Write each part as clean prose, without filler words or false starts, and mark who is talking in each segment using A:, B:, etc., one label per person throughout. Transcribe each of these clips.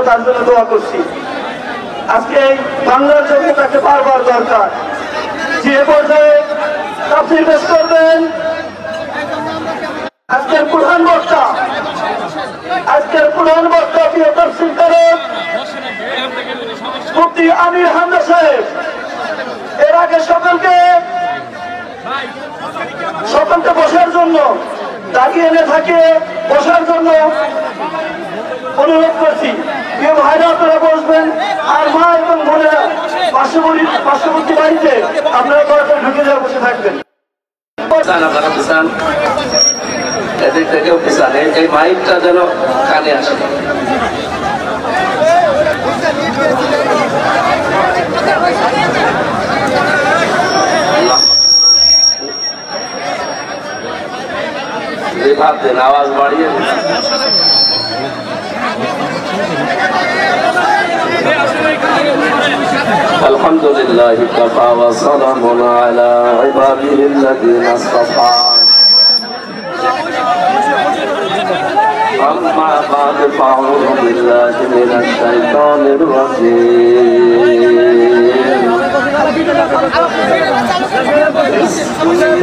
A: আমরা তার জন্য দোয়া করছি। আজকে এই বাংলার জন্য তাকে বারবার দরকার। যে পর্যায়ে তাফসীর পেশ করবেন আজকের প্রধান বক্তা প্রিয় তাফসীরকারক মুফতি আমির হামজা সাহেব। এর আগে সকলকে বসার জন্য দাঁড়িয়ে এনে থাকে বসার জন্য অনুরোধ করছি। প্রিয় ভাইরা আপনারা বসবেন, আর মা এবং বোনেরা পার্শ্ববর্তী বাড়িতে আপনারা তাড়াতাড়ি ঢুকে যাওয়া বসে থাকবেন।
B: এদিক থেকেও পিছান, এই মাইকটা যেন কানে আসে। ভাব দেন, আওয়াজ বাড়িয়ে আলহামদুলিল্লাহি কাফা ওয়া সালামুন আলা ইবাদিহিল্লাযীনা ইসতাফা। أما بعد فأعوذ بالله من الشيطان الرجيم.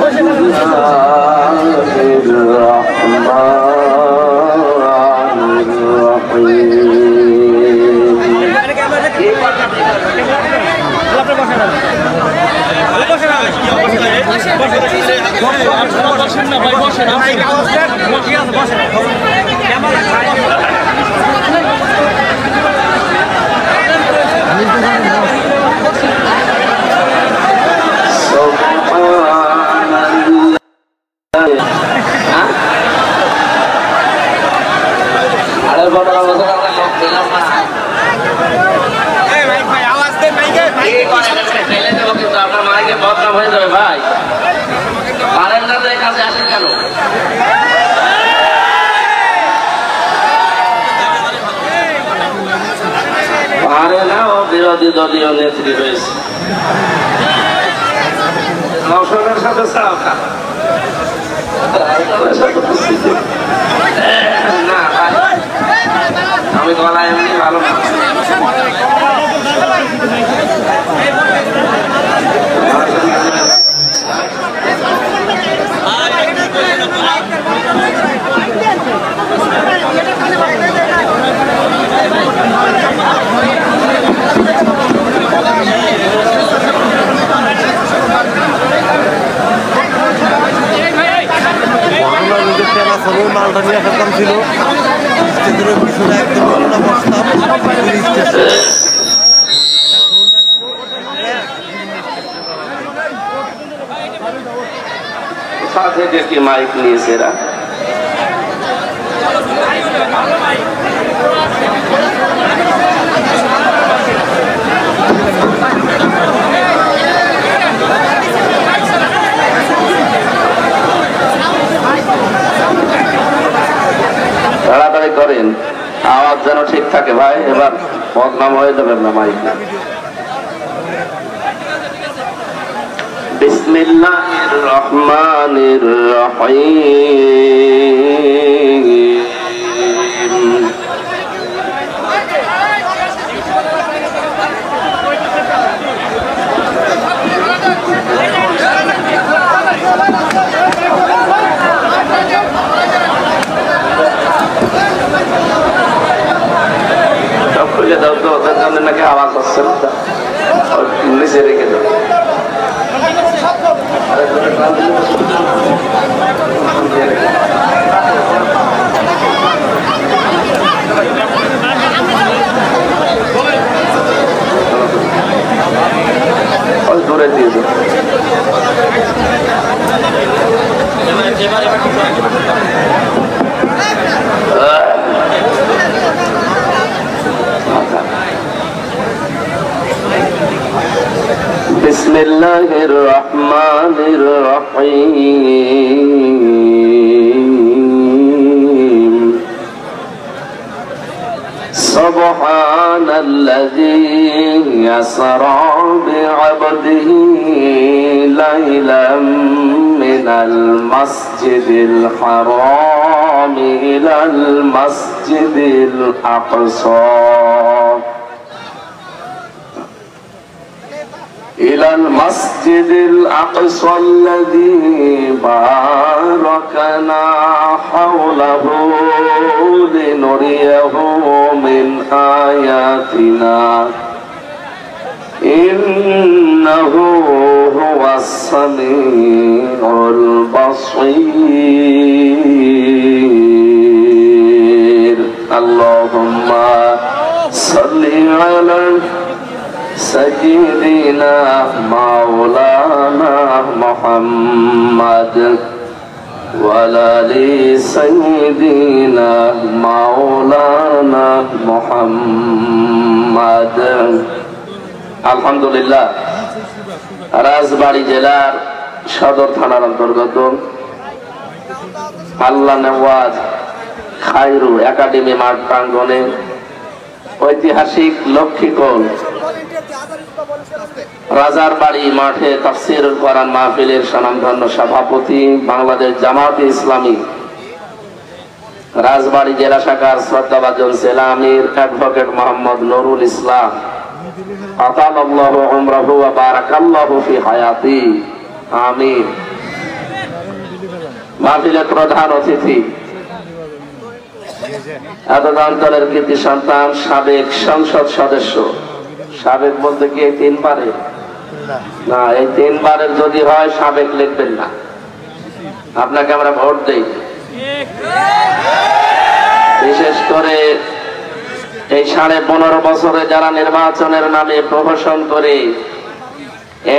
B: بسم الله الرحمن আপনার মাইকে বদনাম হয়ে যাবে ভাই, পারেন না তো এই কাজে আসেন কেন? পারে না, ও বিরোধী দলীয় নেত্রী রয়েছে, নওশাদের সাথে ছাড়াও না ভাই, আমি গলা এমনি ভালো না।
C: মালটা নিয়ে আসার কাম ছিল, পিছনে একদম বসতাম।
B: থেকে কি মাইক নিয়েছে এরা? তাড়াতাড়ি করেন, আওয়াজ যেন ঠিক থাকে ভাই, এবার বদনাম হয়ে যাবেন না মাইকে। বিসমিল্লাহির রহমানির রহিম। সব খুলে দাও তো, ওদের জন্য নাকি আওয়াজ আসছে না, নিচে রেখে দাও। দূরে দিয়ে দাও। বিসমিল্লাহির রহমানির রহিম। সুবহানাল্লাযী ইয়াসরা বি'আবদিহি লাইলাম মিনাল মাসজিদিল হারাম ইলাল মাসজিদিল আকসা إلى المسجد الأقصى الذي باركنا حوله لنريه من آياتنا إنه هو السميع البصير اللهم صل على سيدنا مولانا محمد وعلى آل سيدنا مولانا محمد আলহামদুলিল্লাহ রাজবাড়ী জেলার সদর থানার অন্তর্গত আল্লাহ নেওয়াজ খায়রু একাডেমি মাঠ প্রাঙ্গণে ঐতিহাসিক লক্ষ্মীকোণ রাজার বাড়ি মাঠে তাফসীরুল কোরআন মাহফিলের স্বনামধন্য সভাপতি বাংলাদেশ জামাতে ইসলামী রাজবাড়ী জেলা শাখার শ্রদ্ধাভাজন জেলা আমির অ্যাডভোকেট মোহাম্মদ নুরুল ইসলাম আতালাল্লাহু উমরাহু ওয়া বারাকাল্লাহু ফি হায়াতি আমিন। মাহফিলের প্রধান অতিথি অঞ্চলের কৃতি সন্তান সাবেক সংসদ সদস্য, সাবেক বলতে কি 3 বারে না, এই 3 বারের যদি হয় সাবেক লিখবেন না, আপনাকে আমরা ভোট দেই। বিশেষ করে এই 15.5 বছরে যারা নির্বাচনের নামে প্রহসন করে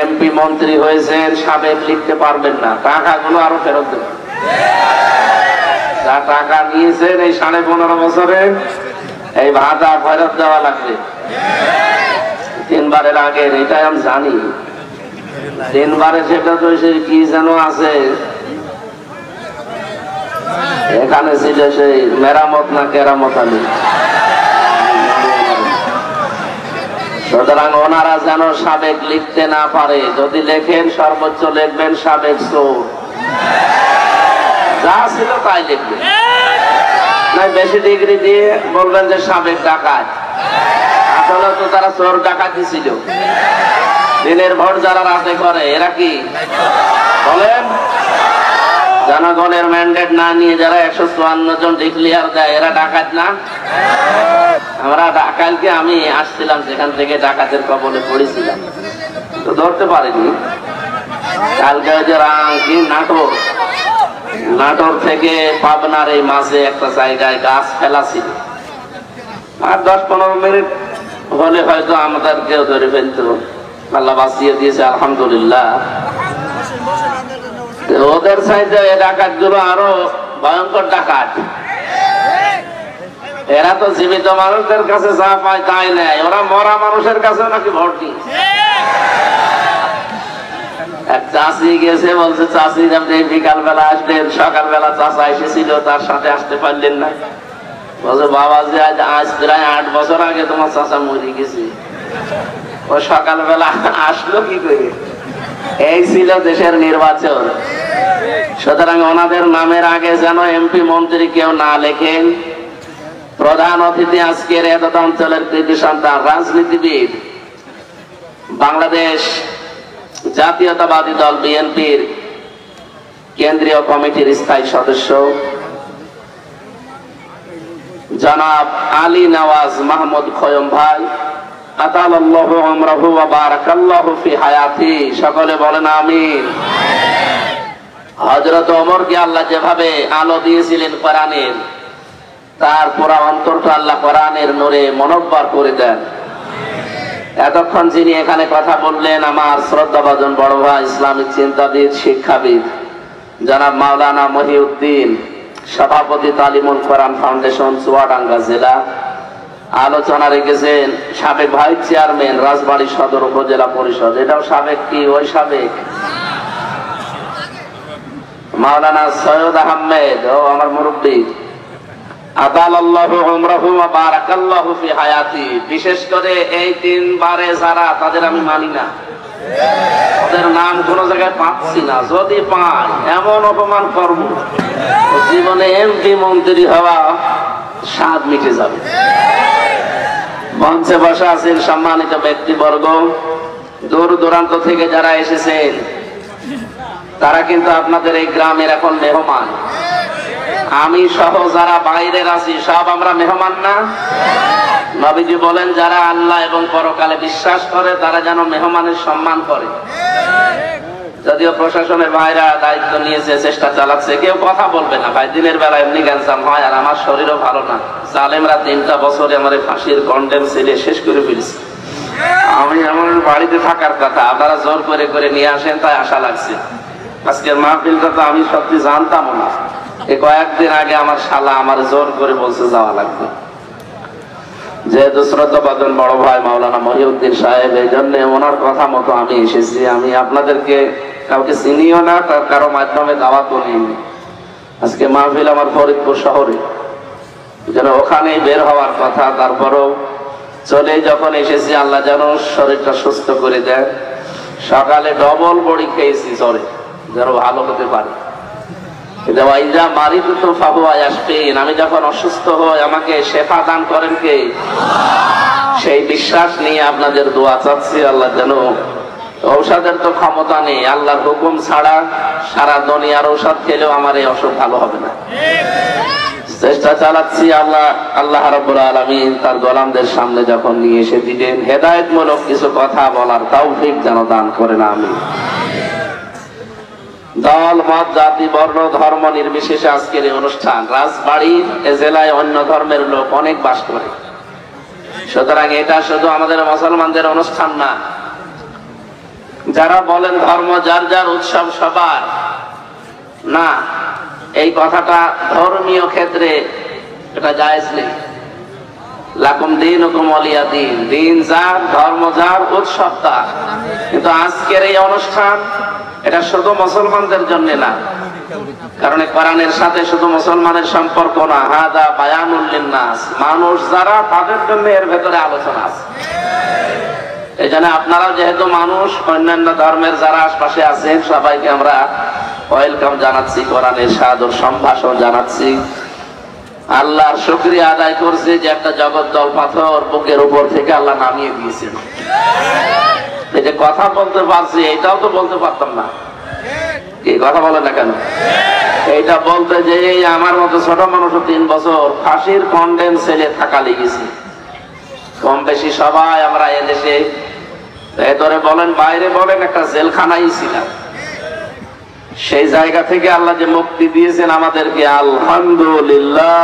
B: এমপি মন্ত্রী হয়েছেন সাবেক লিখতে পারবেন না, টাকাগুলো আরো ফেরত দেবেন। যা টাকা নিয়েছেন এই 15.5 বছরে এই ভাতা ফেরত দেওয়া লাগবে। 3 বারের আগের এটাই আমি জানি, 3 বারে সেটা তো কি যেন আছে এখানে ছিল সেই মেরামত না কেরামত আলী। সুতরাং ওনারা যেন সাবেক লিখতে না পারে, যদি লেখেন সর্বোচ্চ লিখবেন সাবেক চোর, যা ছিল তাই লিখবেন। বেশি ডিগ্রি দিয়ে বলবেন যে সাবেক ডাকাত, আসলে তো তারা চোর ডাকাতি ছিল। দিনের ভোট যারা রাতে করে এরা কি বলেন? জনগণের ম্যান্ডেট না নিয়ে যারা 154 জন ডিক্লিয়ার দেয় এরা ডাকাত না? আমরা কালকে আমি আসছিলাম সেখান থেকে ডাকাতের কবলে পড়েছিলাম, তো ধরতে পারিনি। কালকে ওই যে নাটোর থেকে পাবনার এই মাঝে একটা জায়গায় গাছ ফেলা ছিল, আর 10-15 মিনিট হলে হয়তো আমাদেরকেও ধরে ফেলতো, আল্লাহ বাঁচিয়ে দিয়েছে আলহামদুলিল্লাহ। ওদের চাইতে এই ডাকাত গুলো আরো ভয়ঙ্কর ডাকাত। এরা তো জীবিত মানুষদের কাছে যা পায় তাই নেয়, ওরা মরা মানুষের কাছে নাকি ভোট দিয়েছে। এক চাষি গেছে, বলছে চাষি আপনি বিকাল বেলা আসলেন, সকালবেলা চাষা এসেছিল তার সাথে আসতে পারলেন না। বলছে বাবা যে আজ প্রায় 8 বছর আগে তোমার চাষা মরে গেছে, ও সকালবেলা আসলো কি করে? এই ছিল দেশের নির্বাচন। সুতরাং ওনাদের নামের আগে যেন এমপি মন্ত্রী কেউ না লেখেন। প্রধান অতিথি আজকের এতদ অঞ্চলের কৃতি সন্তান রাজনীতিবিদ, বাংলাদেশ জাতীয়তাবাদী দল বিএনপির কেন্দ্রীয় কমিটির স্থায়ী সদস্য জনাব আলী নওয়াজ মাহমুদ খয়ম ভাই, আতালাল্লাহু উমরাহু ওয়া বারাকাল্লাহু ফি হায়াতি, সকলে বলেন আমিন। হযরত ওমরকে আল্লাহ যেভাবে আলো দিয়েছিলেন কোরআনের, তার পুরা অন্তরটা আল্লাহ কোরআনের নূরে মনোজ্জ্বল করে দেন। এতক্ষণ যিনি এখানে কথা বললেন আমার শ্রদ্ধাভাজন বড় ভাই, ইসলামিক চিন্তাবিদ, শিক্ষাবিদ জনাব মাওলানা মহিউদ্দিন, সভাপতি তালিমুল কোরআন ফাউন্ডেশন চুয়াডাঙ্গা জেলা। আলোচনা রেখেছেন সাবেক ভাইস চেয়ারম্যান রাজবাড়ী সদর উপজেলা পরিষদ, এটাও সাবেক কি ওই সাবেক মাওলানা সৈয়দ আহমেদ, ও আমার মুরব্বী, আতালাল্লাহু উমরাহু ওয়া বারাকাল্লাহু ফি হায়াতি। বিশেষ করে এই 3 বারে যারা, তাদের আমি মানি না, ওদের নাম কোন জায়গায় পাচ্ছি না, যদি পাই এমন অপমান করব জীবনে এমপি মন্ত্রী হওয়া স্বাদ মিটে যাবে। মঞ্চে বসা আছেন সম্মানিত ব্যক্তিবর্গ, দূর দূরান্ত থেকে যারা এসেছেন তারা কিন্তু আপনাদের এই গ্রামের এখন মেহমান। আমি সহ যারা বাইরের আছি সব আমরা মেহমান না? নবীজি বলেন যারা আল্লাহ এবং পরকালে বিশ্বাস করে তারা যেন মেহমানের সম্মান করে। যদিও প্রশাসনের ভাইরা দায়িত্ব নিয়েছে, চেষ্টা চালাচ্ছে, কেউ কথা বলবে না ভাই, দিনের বেলা এমনি গ্যাঞ্জাম হয় আর আমার শরীরও ভালো না। জালেমরা 3টা বছরে আমার ফাঁসির কন্ডেম ছেলে শেষ করে ফেলেছে। আমি আমার বাড়িতে থাকার কথা, আপনারা জোর করে করে নিয়ে আসেন তাই আশা লাগছে। আজকের মাহফিলটা তো আমি সত্যি জানতাম না, এই কয়েকদিন আগে আমার শালা আমার জোর করে বলছে যাওয়া লাগবে। যেহেতু শ্রদ্ধাভাজন বড় ভাই মাওলানা মহিউদ্দিন সাহেব, এই জন্য ওনার কথা মতো আমি এসেছি। আমি আপনাদেরকে কাউকে চিনিও না, কারো মাধ্যমে দাওয়াতও নিইনি। আজকে মাহফিল আমার ফরিদপুর শহরে, যেন ওখানেই বের হওয়ার কথা, তারপরও চলে যখন এসেছি আল্লাহ যেন শরীরটা সুস্থ করে দেয়। সকালে ডবল বড়ি খেয়েছি জ্বরে, যেন ভালো হতে পারে। আমি যখন অসুস্থ হই আমাকে শেফা দান করেন কে? সেই বিশ্বাস নিয়ে আপনাদের দোয়া চাচ্ছি। আল্লাহ যেন, ঔষধের তো ক্ষমতা নেই, আল্লাহর হুকুম ছাড়া সারা দুনিয়ার ঔষধ খেলেও আমার এই অসুখ ভালো হবে না। চেষ্টা চালাচ্ছি। আল্লাহ রাব্বুল আলামিন তার গোলামদের সামনে যখন নিয়ে এসে দিলেন, হেদায়েতমূলক কিছু কথা বলার তৌফিক যেন দান করেন। আমিন। দল মত জাতি বর্ণ ধর্ম নির্বিশেষে আজকের এই অনুষ্ঠান। রাজবাড়ির এ জেলায় অন্য ধর্মের লোক অনেক বাস করে, সুতরাং এটা শুধু আমাদের মুসলমানদের অনুষ্ঠান না। যারা বলেন ধর্ম যার যার, উৎসব সবার না, এই কথাটা ধর্মীয় ক্ষেত্রে এটা জায়েজ নেই। লাকুম দীনুকুম ওয়ালিয়া দীন, দিন যার, ধর্ম যার, উৎসব তার। কিন্তু আজকের এই অনুষ্ঠান এটা শুধু মুসলমানদের জন্য না, কারণ কোরআনের সাথে শুধু মুসলমানের সম্পর্ক না, হাদা বায়ানুল লিন্নাস, মানুষ যারা তাদের জন্য এর ভেতরে আলোচনা আছে। এই জন্য আপনারা যেহেতু মানুষ, অন্যান্য ধর্মের যারা আশপাশে আছেন সবাইকে আমরা ওয়েলকাম জানাচ্ছি, কোরআনের সাদর সম্ভাষণ জানাচ্ছি। আল্লাহর শুকরিয়া আদায় করছি যে একটা জগদ্দল পাথর বুকের উপর থেকে আল্লাহ নামিয়ে দিয়েছেন। এই যে কথা বলতে পারছি, এটাও তো বলতে পারতাম না। কি কথা বলে না কেন? এইটা বলতে যে আমার মতো ছোট মানুষ 3 বছর ফাঁসির কন্ডেম ছেলে থাকা লেগেছে। কম বেশি সবাই আমরা এদেশে ভেতরে বলেন বাইরে বলেন একটা জেলখানাই ছিলাম। সেই জায়গা থেকে আল্লাহ যে মুক্তি দিয়েছেন আমাদেরকে, আলহামদুলিল্লাহ।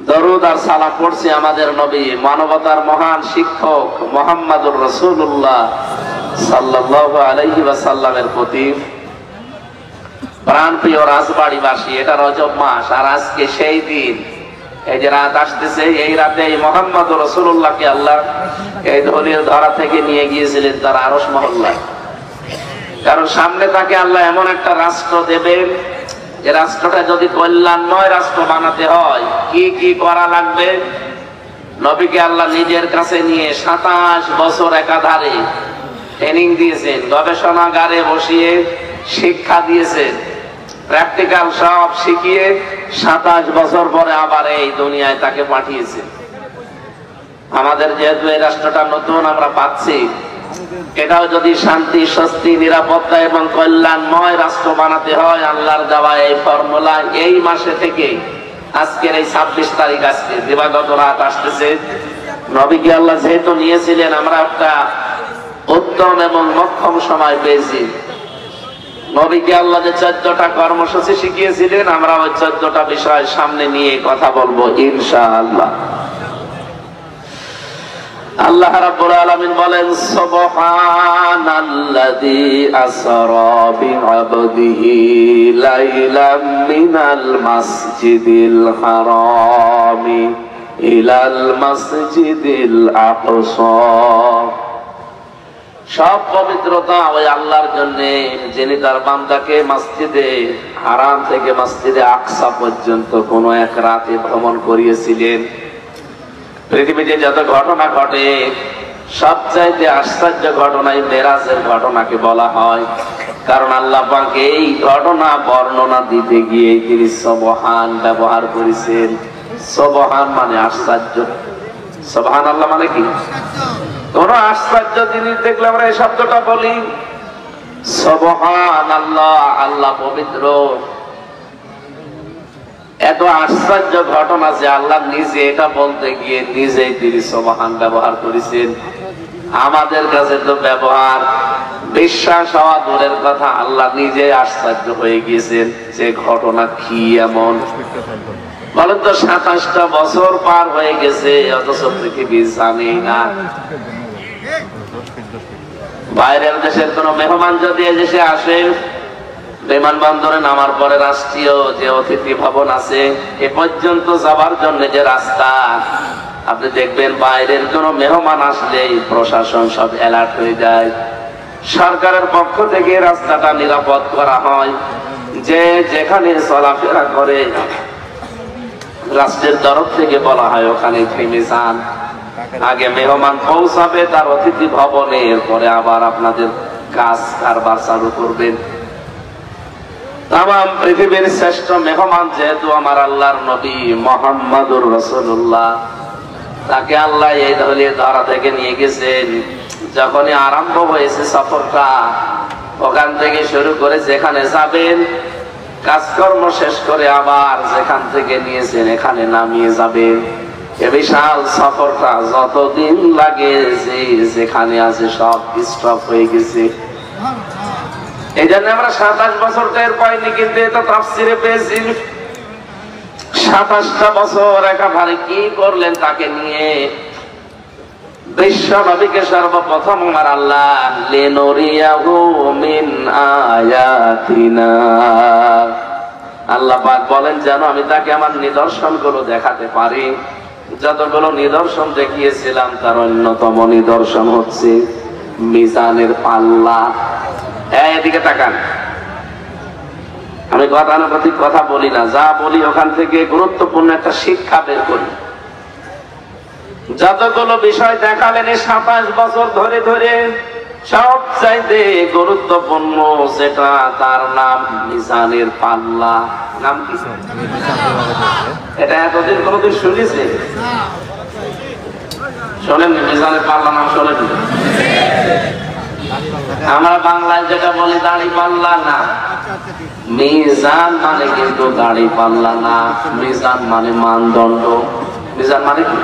B: দরুদ আর সালাম পড়ছি আমাদের নবী, মানবতার মহান শিক্ষক মুহাম্মদুর রাসূলুল্লাহ সাল্লাল্লাহু আলাইহি ওয়াসাল্লামের প্রতি। প্রাণপ্রিয় রাজবাড়িবাসী, এটা রজব মাস আর আজকে সেই দিন। এই যে রাত আসতেছে, এই রাতে এই মুহাম্মদুর রাসূলুল্লাহকে আল্লাহ এই ধলির ধরা থেকে নিয়ে গিয়েছিলেন তার আরশ মহল্লায়। কারণ সামনে তাকে আল্লাহ এমন একটা রাষ্ট্র দেবেন যে রাষ্ট্রটা যদি কল্যাণময় রাষ্ট্র বানাতে হয় কি কি করা লাগবে। নবীকে আল্লাহ নিজের কাছে নিয়ে 27 বছর একাধারে ট্রেনিং দিয়েছেন, গবেষণাগারে বসিয়ে শিক্ষা দিয়েছেন, প্র্যাকটিক্যাল সব শিখিয়ে 27 বছর পরে আবার এই দুনিয়ায় তাকে পাঠিয়েছেন। আমাদের যেহেতু এই রাষ্ট্রটা নতুন আমরা পাচ্ছি, এটাও যদি শান্তি, স্বস্তি, নিরাপত্তা এবং কল্যাণময় রাষ্ট্র বানাতে হয়, আল্লাহর দেওয়া এই ফর্মুলা এই মাসে থেকে আজকের এই 26 তারিখ, আজকে দিবাগত রাত আসতেছে, নবীকে আল্লাহ যেহেতু নিয়েছিলেন, আমরা একটা উত্তম এবং মক্ষম সময় পেয়েছি। নবীকে আল্লাহ যে 14টা কর্মসূচি শিখিয়েছিলেন, আমরা ওই 14টা বিষয় সামনে নিয়ে কথা বলবো ইনশাআল্লাহ। আল্লাহ রাব্বুল আলামিন বলেন, সুবহানাল্লাযী আসরা বিআবদিহি লাইলাম মিনাল মাসজিদিল হারামি ইলাল মাসজিদিল আকসা। সব পবিত্রতা ওই আল্লাহর জন্য, যিনি তার বান্দাকে মসজিদে হারাম থেকে মসজিদে আকসা পর্যন্ত কোন এক রাতে ভ্রমণ করিয়েছিলেন। পৃথিবীতে যত ঘটনা ঘটে সবচাইতে আশ্চর্য ঘটনাই মেরাজের ঘটনাকে বলা হয়, কারণ আল্লাহ পাক এই ঘটনা বর্ণনা দিতে গিয়ে তিনি সুবহান ব্যবহার করেছেন। সুবহান মানে আশ্চর্য, সুবহানাল্লাহ মানে কি? কোন আশ্চর্য জিনিস দেখলে আমরা এই শব্দটা বলি সুবহানাল্লাহ, আল্লাহ পবিত্র। এত আশ্চর্য ঘটনা যে আল্লাহ নিজে এটা বলতে গিয়ে নিজেই তিনি সুবহান ব্যবহার করেছেন। আমাদের কাছে তো ব্যবহার বিশ্বাস হওয়া দূরের কথা, আল্লাহ নিজে আশ্চর্য হয়ে গিয়েছেন যে ঘটনা কি এমন। বলেন তো 27টা বছর পার হয়ে গেছে অথচ পৃথিবী জানে না। বাইরের দেশের কোন মেহমান যদি এদেশে আসে, বিমানবন্দরে নামার পরে রাষ্ট্রীয় যে অতিথি ভবন আছে এ পর্যন্ত যাবার জন্য যে রাস্তা, আপনি দেখবেন বাইরের কোন মেহমান আসলেই প্রশাসন সব অ্যালার্ট হয়ে যায়। সরকারের পক্ষ থেকে রাস্তাটা নিরাপদ করা হয়, যে যেখানে চলাফেরা করে রাষ্ট্রের তরফ থেকে বলা হয় ওখানে থেমে যান। আগে মেহমান পৌঁছাবে তার অতিথি ভবনে, এরপরে আবার আপনাদের কাজ কারবার চালু করবেন। তামাম পৃথিবীর শ্রেষ্ঠ মেহমান যেহেতু আমার আল্লাহর নবী মুহাম্মাদুর রাসূলুল্লাহ, তাকে আল্লাহ এই ধরা থেকে নিয়ে গেছেন। যখনই আরম্ভ হয়েছে সফরটা, ওখান থেকে শুরু করে যেখানে যাবেন কাজকর্ম শেষ করে আবার যেখান থেকে নিয়েছেন এখানে নামিয়ে যাবেন। এ বিশাল সফরটা যতদিন লাগে যেখানে আছে সব স্টপ হয়ে গেছে। এই জন্য আমরা 27 বছর টের পাইনি, কিন্তু এটা তাফসিরে পেয়েছি। 27টা বছর একেবারে কি করলেন তাকে নিয়ে। বিশ্ব নবীকে সর্বপ্রথম আমার আল্লাহ লিনুরিয়াহু মিন আয়াতিনা, আল্লাহ পাক বলেন যেন আমি তাকে আমার নিদর্শনগুলো দেখাতে পারি। যতগুলো নিদর্শন দেখিয়েছিলাম তার অন্যতম নিদর্শন হচ্ছে মিজানের পাল্লা। এদিকে তাকান, আমি গতানুগতিক কথা বলি না, যা বলি ওখান থেকে গুরুত্বপূর্ণ একটা শিক্ষা বের করি। যতগুলো বিষয় দেখালেন 27 বছর ধরে ধরে সবচাইতে গুরুত্বপূর্ণ যেটা তার নাম মিজানের পাল্লা। নাম কি? এটা এতদিন কোনদিন শুনেছে? শোনেন মিজানের পাল্লা নাম শোনেন? আমরা বাংলায় যেটা বলি দাড়ি পাল্লা না, মিজান মানে কিন্তু দাড়ি পাল্লা না, মিজান মানে মানদণ্ড। মিজান মানে কি?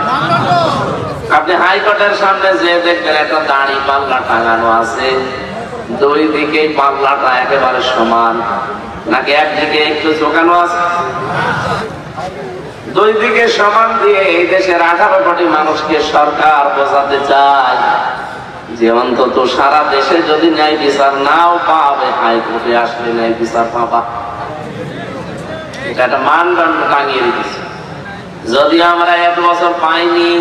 B: আপনি হাইকোর্টের সামনে যে দেখবেন একটা দাড়ি পাল্লা টাঙানো আছে, দুই দিকে পাল্লাটা একেবারে সমান নাকি একদিকে একটু ঝোঁকানো আছে? দুই দিকে সমান দিয়ে এই দেশের 18 কোটি মানুষকে সরকার বোঝাতে চায় যে অন্তত সারা দেশে যদি ন্যায় বিচার নাও পাবে, হাইকোর্টে আসলে ন্যায় বিচার পাবা। এটা একটা মানদণ্ড টাঙিয়ে রেখেছে। যদি আমরা 1 বছর পাইনি,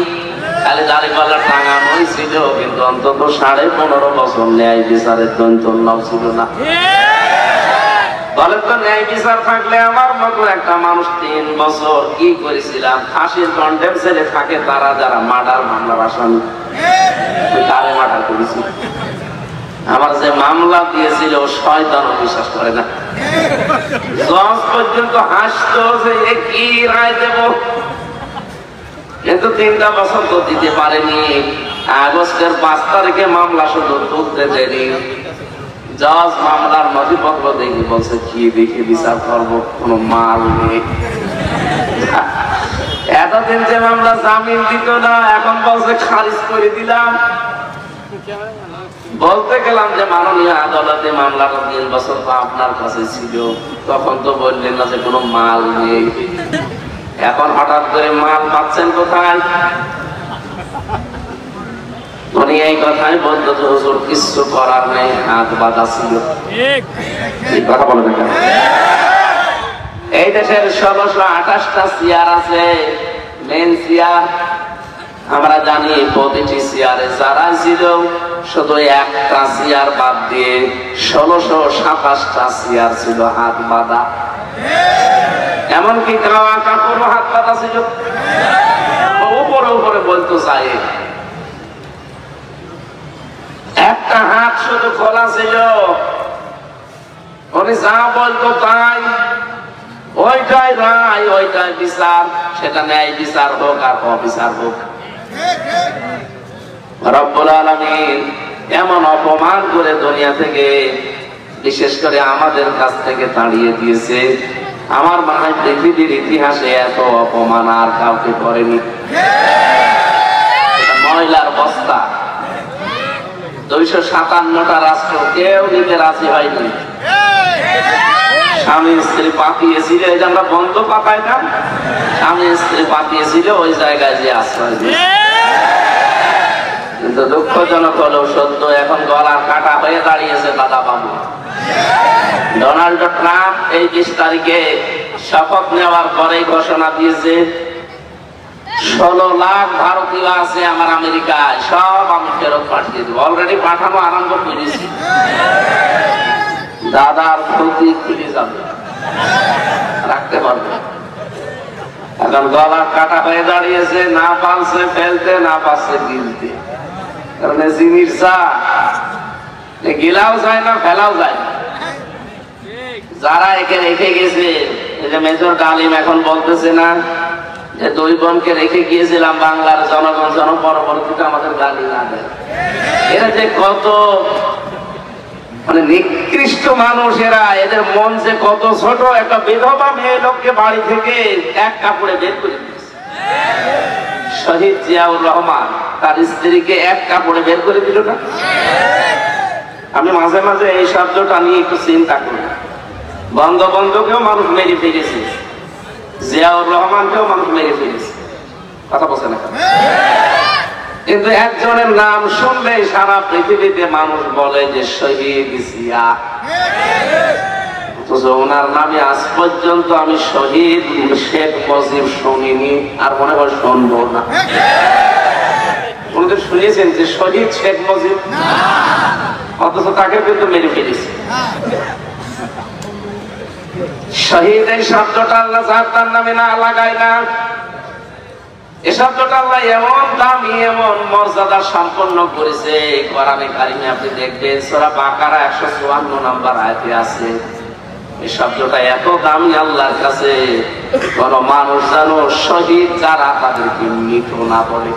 B: খালি দাঁড়িপাল্লা টাঙানোই ছিল, কিন্তু অন্তত 15.5 বছর ন্যায় বিচারের দন্তন্যাও ছিল না। বলেন তো, ন্যায় বিচার থাকলে আমার মতো একটা মানুষ 3 বছর কি করেছিলাম, ফাঁসির কন্ডেম ছেলে থাকে তারা যারা মার্ডার মামলার আসামি, তারে মার্ডার করেছি। আমার যে মামলা দিয়েছিল শয়তানও বিশ্বাস করে না। জজ পর্যন্ত হাসতো যে কি রায় দেব, কিন্তু 3টা বছর তো দিতে পারেনি। আগস্টের 5 তারিখে মামলা শুধু তুলতে দেরি। জজ মামলার নথিপত্র দেখি বলছে কি দেখে বিচার করবো, কোনো মাল নেই। এতদিন যে মামলা জামিন দিত না, এখন বলছে খারিজ করে দিলাম। বলতে গেলাম যে মাননীয় আদালতে মামলাটা 3 বছর তো আপনার কাছে ছিল, তখন তো বললেন না যে কোনো মাল নেই। এখন হঠাৎ করে মাল পাচ্ছেন কোথায়? উনি এই কথাই বলতো যে হুজুর কিছু করার নেই, হাত বাঁধা ছিল। এই কথা বলে না কেন? এই দেশের 1628টা চেয়ার আছে, মেন চেয়ার। আমরা জানি প্রতিটি চেয়ারে যারা ছিল শুধু একটা চেয়ার বাদ দিয়ে 1627টা চেয়ার ছিল হাত বাঁধা। এমনকি কাওয়া কাপড়ও হাত বাঁধা ছিল। উপরে উপরে বলতো চাই যা বলতো তাই, ওইটাই রায়, ওইটাই বিচার, সেটা ন্যায় বিচার হোক আর অবিচার হোক। রব্বুল আলামিন এমন অপমান করে দুনিয়া থেকে, বিশেষ করে আমাদের কাছ থেকে তাড়িয়ে দিয়েছে। আমার মনে হয় পৃথিবীর ইতিহাসে এত অপমান আর কাউকে করেনি। ময়লার বস্তা 257টা রাষ্ট্র কেউ নিতে রাজি হয়নি। স্বামী স্ত্রী পাঠিয়েছিল, এই যে আমরা বন্ধ পাতাই না, স্বামী স্ত্রী পাঠিয়েছিল ওই জায়গায় যে আশ্রয় দিয়েছে। কিন্তু দুঃখজনক হলেও সত্য, এখন গলার কাটা হয়ে দাঁড়িয়েছে দাদা বাবু। ডোনাল্ড ট্রাম্প এই 20 তারিখে শপথ নেওয়ার পরেই ঘোষণা দিয়েছে 16 লাখ ভারতীয় আছে আমার আমেরিকায়, সব আমি ফেরত পাঠিয়ে দেবো। অলরেডি পাঠানো আরম্ভ করেছি। দাদার ক্ষতি খুলে যাবে, রাখতে পারবে। এখন গলার কাটা হয়ে দাঁড়িয়েছে, না পারছে ফেলতে, না পারছে গিলতে। কারণ জিনিস গিলাও যায় না, ফেলাও যায় না। যারা একে রেখে গেছে, এই যে মেজর ডালিম এখন বলতেছে না যে 2 বোনকে রেখে গিয়েছিলাম বাংলার জনগণ যেন পরবর্তীতে আমাদের গালি না দেয়। এরা যে কত মানে নিকৃষ্ট মানুষ, এরা, এদের মন যে কত ছোট। একটা বিধবা মেয়ে লোককে বাড়ি থেকে এক কাপড়ে বের করে দিয়েছে। শহীদ জিয়াউর রহমান তার স্ত্রীকে এক কাপড়ে বের করে দিল না। আমি মাঝে মাঝে এই শব্দটা নিয়ে একটু চিন্তা করি। বঙ্গবন্ধুকেও মানুষ মেরে ফেলেছে, জিয়াউর রহমানকেও মানুষ মেরে ফেলেছে, কথা বলছে না। কিন্তু একজনের নাম শুনলে সারা পৃথিবীতে মানুষ বলে যে শহীদ জিয়া। অথচ ওনার নামে আজ পর্যন্ত আমি শহীদ শেখ মুজিব শুনিনি, আর মনে হয় শুনবো না। উনি শুনেছেন যে শহীদ শেখ মুজিব, অথচ তাকে কিন্তু মেরে ফেলেছে। শহীদ এই শব্দটা আল্লাহ তার নামে না লাগায় না। এই শব্দটা আল্লাহ এমন দামি, এমন মর্যাদা সম্পন্ন করেছে কোরআনে কারিমে। আপনি দেখবেন সূরা বাকারা 154 নম্বর আয়াতে আছে। এই শব্দটা এত দামি আল্লাহর কাছে, কোন মানুষ যেন শহীদ যারা তাদেরকে মৃত না বলে।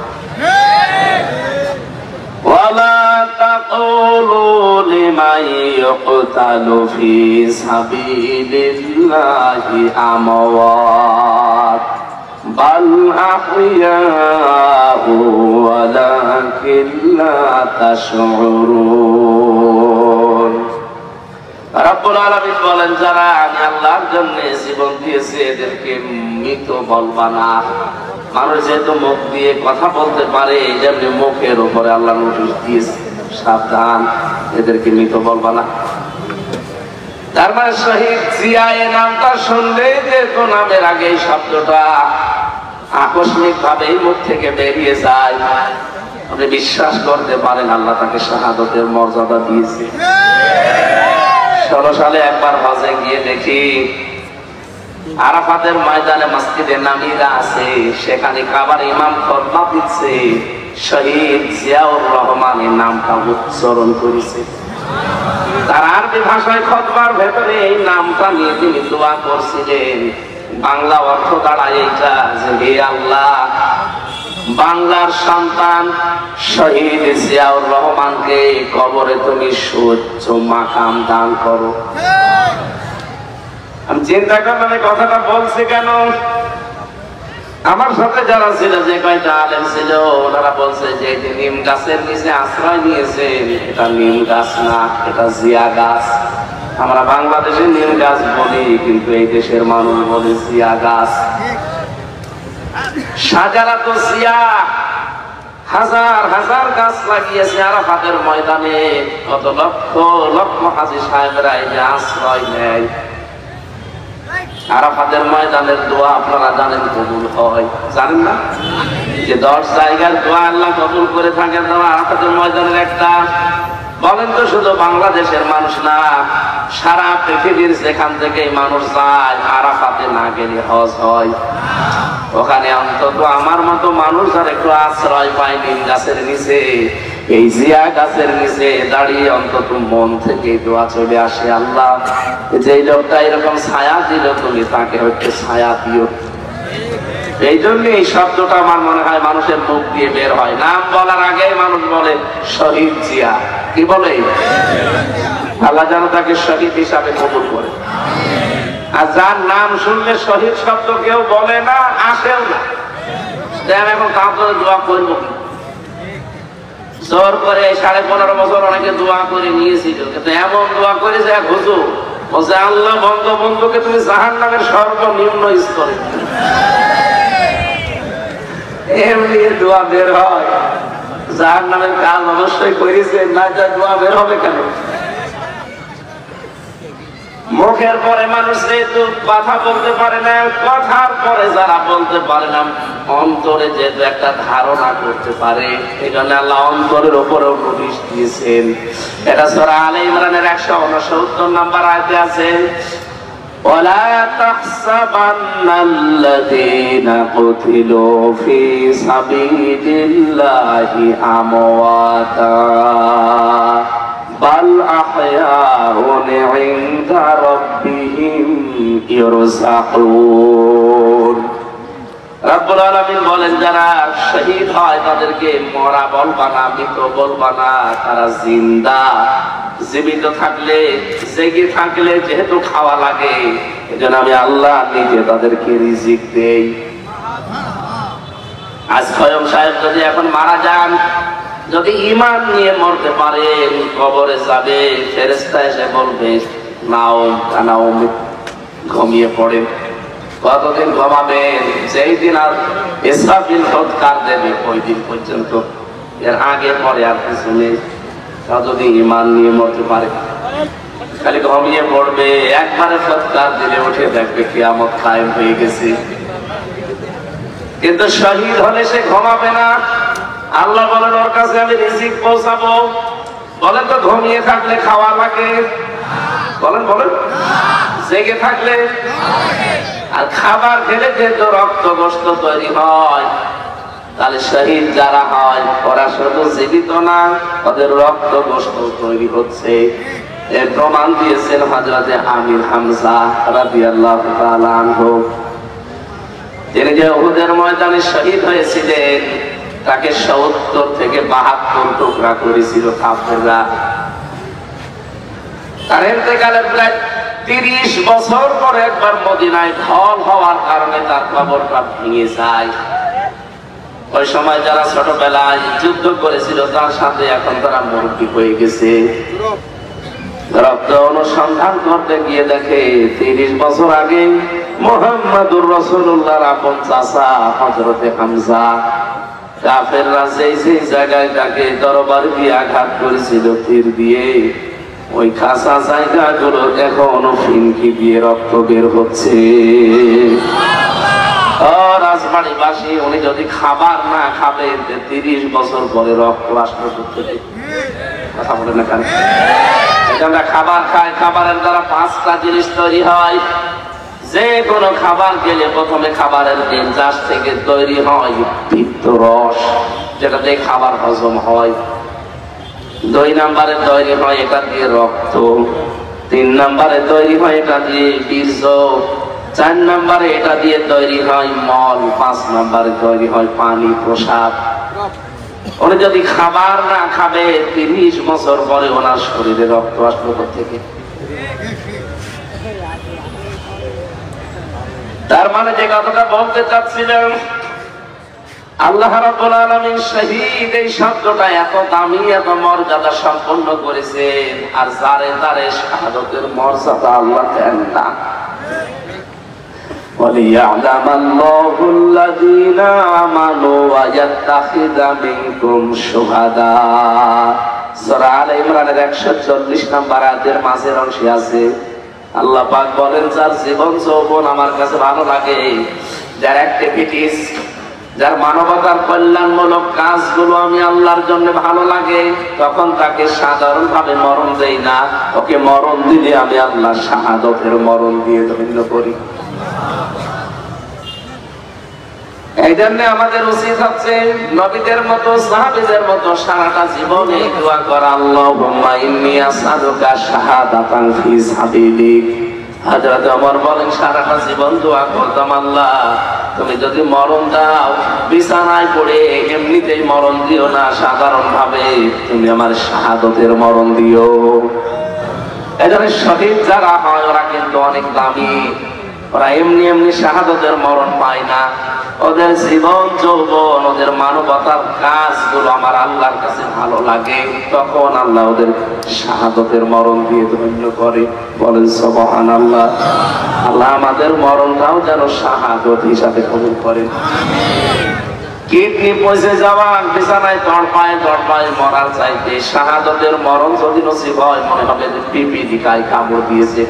B: ولا تقولوا لمن يقتل في سبيل الله أموات بل أحياء ولكن لا تشعرون। রব্বুল আলামিন বলেন, যারা আমি আল্লাহর জন্য জীবন দিয়েছে এদেরকে মৃত বলবা না। মানুষ যেহেতু মুখ দিয়ে কথা বলতে পারে, যেমনি মুখের উপরে আল্লাহ নোটিশ দিয়েছে, সাবধান, এদেরকে মৃত বলবা না। তার মানে শহীদ জিয়া এই নামটা শুনলে, যেহেতু নামের আগে এই শব্দটা আকস্মিক ভাবে মুখ থেকে বেরিয়ে যায়, আপনি বিশ্বাস করতে পারেন আল্লাহ তাকে শাহাদতের মর্যাদা দিয়েছে। 16 সালে একবার হজে গিয়ে দেখি আরাফাতের ময়দানে মসজিদে নামিরা আছে, সেখানে কাবার ইমাম খুতবা দিচ্ছে, শহীদ জিয়াউর রহমানের নামটা উচ্চারণ করেছে। তার আরবি ভাষায় খুতবার ভেতরে এই নামটা নিয়ে তিনি দোয়া করছিলেন। বাংলা অর্থ দাঁড়ায় এইটা যে, হে আল্লাহ, বাংলার সন্তান শহীদ জিয়াউর রহমানকে কবরে তুমি সুউচ্চ মাকাম দান করো। আমি চিন্তা করলাম এই কথাটা বলছে কেন। আমার সাথে যারা ছিল, যে কয়টা আলেম ছিল, ওনারা বলছে যে নিম গাছের নিচে আশ্রয় নিয়েছে, এটা নিম গাছ না, এটা জিয়া গাছ। আমরা বাংলাদেশে নিম গাছ বলি, কিন্তু এই দেশের মানুষ বলে জিয়া গাছ। শাজারাত জিয়া, হাজার হাজার গাছ লাগিয়েছে আরাফাতের ময়দানে। কত লক্ষ লক্ষ হাজী সাহেবরা এই যে আশ্রয় নেয়। আরাফাতের ময়দানের দোয়া আপনারা জানেন কবুল হয়, জানেন না? যে 10 জায়গার দোয়া আল্লাহ কবুল করে থাকেন, আরাফাতের ময়দানের একটা। বলেন তো, শুধু বাংলাদেশের মানুষ না, সারা পৃথিবীর যেখান থেকে মানুষ যায়, আরাফাতে না গেলে হজ হয়। ওখানে অন্তত আমার মতো মানুষ যারা একটু আশ্রয় পায় নিম গাছের নিচে, এই জিয়া গাছের নিচে দাঁড়িয়ে অন্তত মন থেকে দোয়া চলে আসে, আল্লাহ যে লোকটা এরকম ছায়া দিল তুমি তাকে হয়তো ছায়া দিও। এই জন্য এই শব্দটা আমার মনে হয় মানুষের মুখ দিয়ে বের হয়, নাম বলার আগে মানুষ বলে শহীদ জিয়া। কি বলে? আল্লাহ যেন তাকে শহীদ হিসাবে কবুল করে। আর যার নাম শুনলে শহীদ শব্দ কেউ বলে না, আসেও না, আমি এখন কাউকে দোয়া করবো কি? জোর করে 15.5 বছর অনেকে দোয়া করে নিয়েছিল, কিন্তু এমন দোয়া করেছে এক হুজুর বলছে, আল্লাহ বঙ্গবন্ধুকে তুমি জাহান্নামের সর্বনিম্ন স্তরে। এমনি দোয়া বের হয়, জাহান্নামের কাজ অবশ্যই করেছে, না যা দোয়া বের হবে কেন? মুখের পরে মানুষ যেহেতু কথা বলতে পারে না, কথার পরে যারা বলতে পারে না, অন্তরে যেহেতু একটা ধারণা করতে পারে, এই জন্য আল্লাহ অন্তরের উপরেও নোটিশ দিয়েছেন। এটা সূরা আলে ইমরানের 169 নম্বর আয়াতে আছে, ওয়ালা তাহসাবান্নাল্লাযীনা কুতিলু ফী সাবিলিল্লাহি আমওয়াতা বাল আহয়াউন ইনদা রাব্বিহিম ইরযাকুন। রব্বুল আলামিন বলেন, যারা শহীদ হয় তাদেরকে মরা বলবা না, মৃত বলবা না, তারা জিন্দা। জীবিত থাকলে, জেগে থাকলে যেহেতু খাওয়া লাগে, এজন্য আমি আল্লাহ নিজে তাদেরকে রিজিক দেই। আজ খয়ম সাহেব যদি এখন মারা যান, যদি ঈমান নিয়ে মরতে পারেন, কবরে যাবে, ফেরেশতা এসে বলবে নাওম কানাওম, ঘুমিয়ে পড়েন। কতদিন ঘুমাবেন? যেই দিন আর ইসরাফিল সৎকার দেবে ওই দিন পর্যন্ত, এর আগে পরে আর কিছু নেই। যদি ঈমান নিয়ে মরতে পারে, খালি ঘুমিয়ে পড়বে, একবারে সৎকার দিলে উঠে দেখবে কিয়ামত কায়েম হয়ে গেছে। কিন্তু শহীদ হলে সে ঘুমাবে না। আল্লাহ বলেন, ওর কাছে আমি রিজিক পৌঁছাবো। বলেন তো, ঘুমিয়ে থাকলে খাওয়া লাগে? বলেন বলেন। জেগে থাকলে? আর খাবার খেলে যেহেতু রক্ত গোশত তৈরি হয়, তাহলে শহীদ যারা হয় ওরা শুধু জীবিত না, ওদের রক্ত গোশত তৈরি হচ্ছে। এর প্রমাণ দিয়েছেন হযরতে আমির হামজা রাদিয়াল্লাহু তাআলা আনহু। তিনি যে উহুদের ময়দানে শহীদ হয়েছিলেন, তাকে 70 থেকে 72 টুকরা করেছিল কাফেররা। তার ইন্তেকালের প্রায় 30 বছর পরে একবার মদিনায় ঢল হওয়ার কারণে তার কবরটা ভেঙে যায়। ওই সময় যারা ছোটবেলায় যুদ্ধ করেছিল তার সাথে এখন তারা মুরব্বী হয়ে গেছে। রক্ত অনুসন্ধান করতে গিয়ে দেখে 30 বছর আগে মুহাম্মাদুর রাসূলুল্লাহর আপন চাচা হযরতে হামজা কাফেররা যেই জায়গায় তাকে তরবারি দিয়ে আঘাত করেছিল তীর দিয়ে, ওই খাসা জায়গাগুলো এখনো ফিনকি দিয়ে রক্ত বের হচ্ছে। রাজবাড়িবাসী উনি যদি খাবার না খাবেন, 30 বছর পরে রক্ত আসলো করতে। কথা বলে না কেন? এটা খাবার খায়, খাবারের দ্বারা 5টা জিনিস তৈরি হয়। যে কোনো খাবার খেলে প্রথমে খাবারের গেঞ্জাস থেকে তৈরি হয় পিত্ত রস, যেটা দিয়ে খাবার হজম হয়। 2 নম্বরে তৈরি হয় এটা দিয়ে রক্ত। 3 নম্বরে তৈরি হয় এটা দিয়ে বীর্য। 4 নম্বরে এটা দিয়ে তৈরি হয় মল। 5 নম্বরে তৈরি হয় পানি, প্রসাব। উনি যদি খাবার না খাবে, 30 বছর পরে ওনার শরীরে রক্ত আসলো থেকে। তার মানে যে কথাটা বলতে চাচ্ছিলাম, আল্লাহ রাব্বুল আলামিন শহীদ এই শব্দটা এত দামি, এত মর্যাদা সম্পন্ন করেছেন। আর যারে তারে শাহাদাতের মর্যাদা আল্লাহ দেন না। وَلِيَعْلَمَ اللَّهُ الَّذِينَ آمَنُوا وَيَتَّخِذَ مِنكُمْ شُهَدَاءَ। সূরা আলে ইমরানের 140 নম্বর আয়াতের মাঝের অংশে আছে, আল্লাহ পাক বলেন, যার জীবন যৌবন আমার কাছে ভালো লাগে, যার অ্যাক্টিভিটিস, যার মানবতার কল্যাণমূলক কাজগুলো আমি আল্লাহর জন্য ভালো লাগে, তখন তাকে সাধারণভাবে মরণ দেই না, ওকে মরণ দিলে আমি আল্লাহ শাহাদাতের মরণ দিয়ে ধন্য করি। এই জন্য আমাদের উচিত হচ্ছে নবীদের মতো সাহাবীদের মতো সারাটা জীবনে দোয়া করা, আল্লাহুম্মা ইন্নী আসআলুকা শাহাদাতান ফি সাবিলিক। হযরত ওমর বলেন সারাটা জীবন দোয়া করতাম, আল্লাহ তুমি যদি মরণ দাও বিছানায় পড়ে এমনিতেই মরণ দিও না, সাধারণ ভাবে তুমি আমার শাহাদতের মরণ দিও। এজন্য শহীদ যারা হয় ওরা কিন্তু অনেক দামি, ওরা এমনি এমনি শাহাদতের মরণ পায় না। ওদের জীবন যৌবন, ওদের মানবতার কাজগুলো আমার আল্লাহর কাছে ভালো লাগে, তখন আল্লাহ ওদের শাহাদতের মরণ দিয়ে ধন্য করে। বলেন সুবহানাল্লাহ। আল্লাহ আমাদের মরণটাও যেন শাহাদত হিসাবে কবুল করেন। কিডনি পচে যাওয়া, বিছানায় তড়পায় মরার চাইতে শাহাদতের মরণ যদি নসিব হয়, মনে হবে যে পিপিলিকায় কামড় দিয়েছে।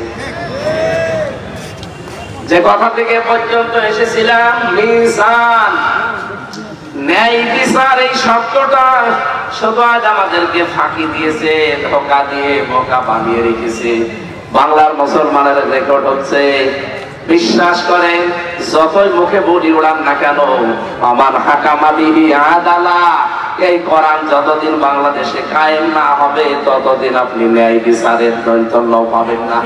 B: যে কথা থেকে পর্যন্ত এসেছিলাম, মিজান, ন্যায় বিচার, এই শব্দটা শুধু আজ আমাদেরকে ফাঁকি দিয়েছে, ধোঁকা দিয়ে বোকা বানিয়ে রেখেছে। বাংলার মুসলমানের রেকর্ড হচ্ছে, বিশ্বাস করেন যতই মুখে বলি উড়ান না কেন, আমার হাকামা বিহি আদালা, এই কোরআন যতদিন বাংলাদেশে কায়েম না হবে ততদিন আপনি ন্যায় বিচারের নৈতন্য পাবেন না।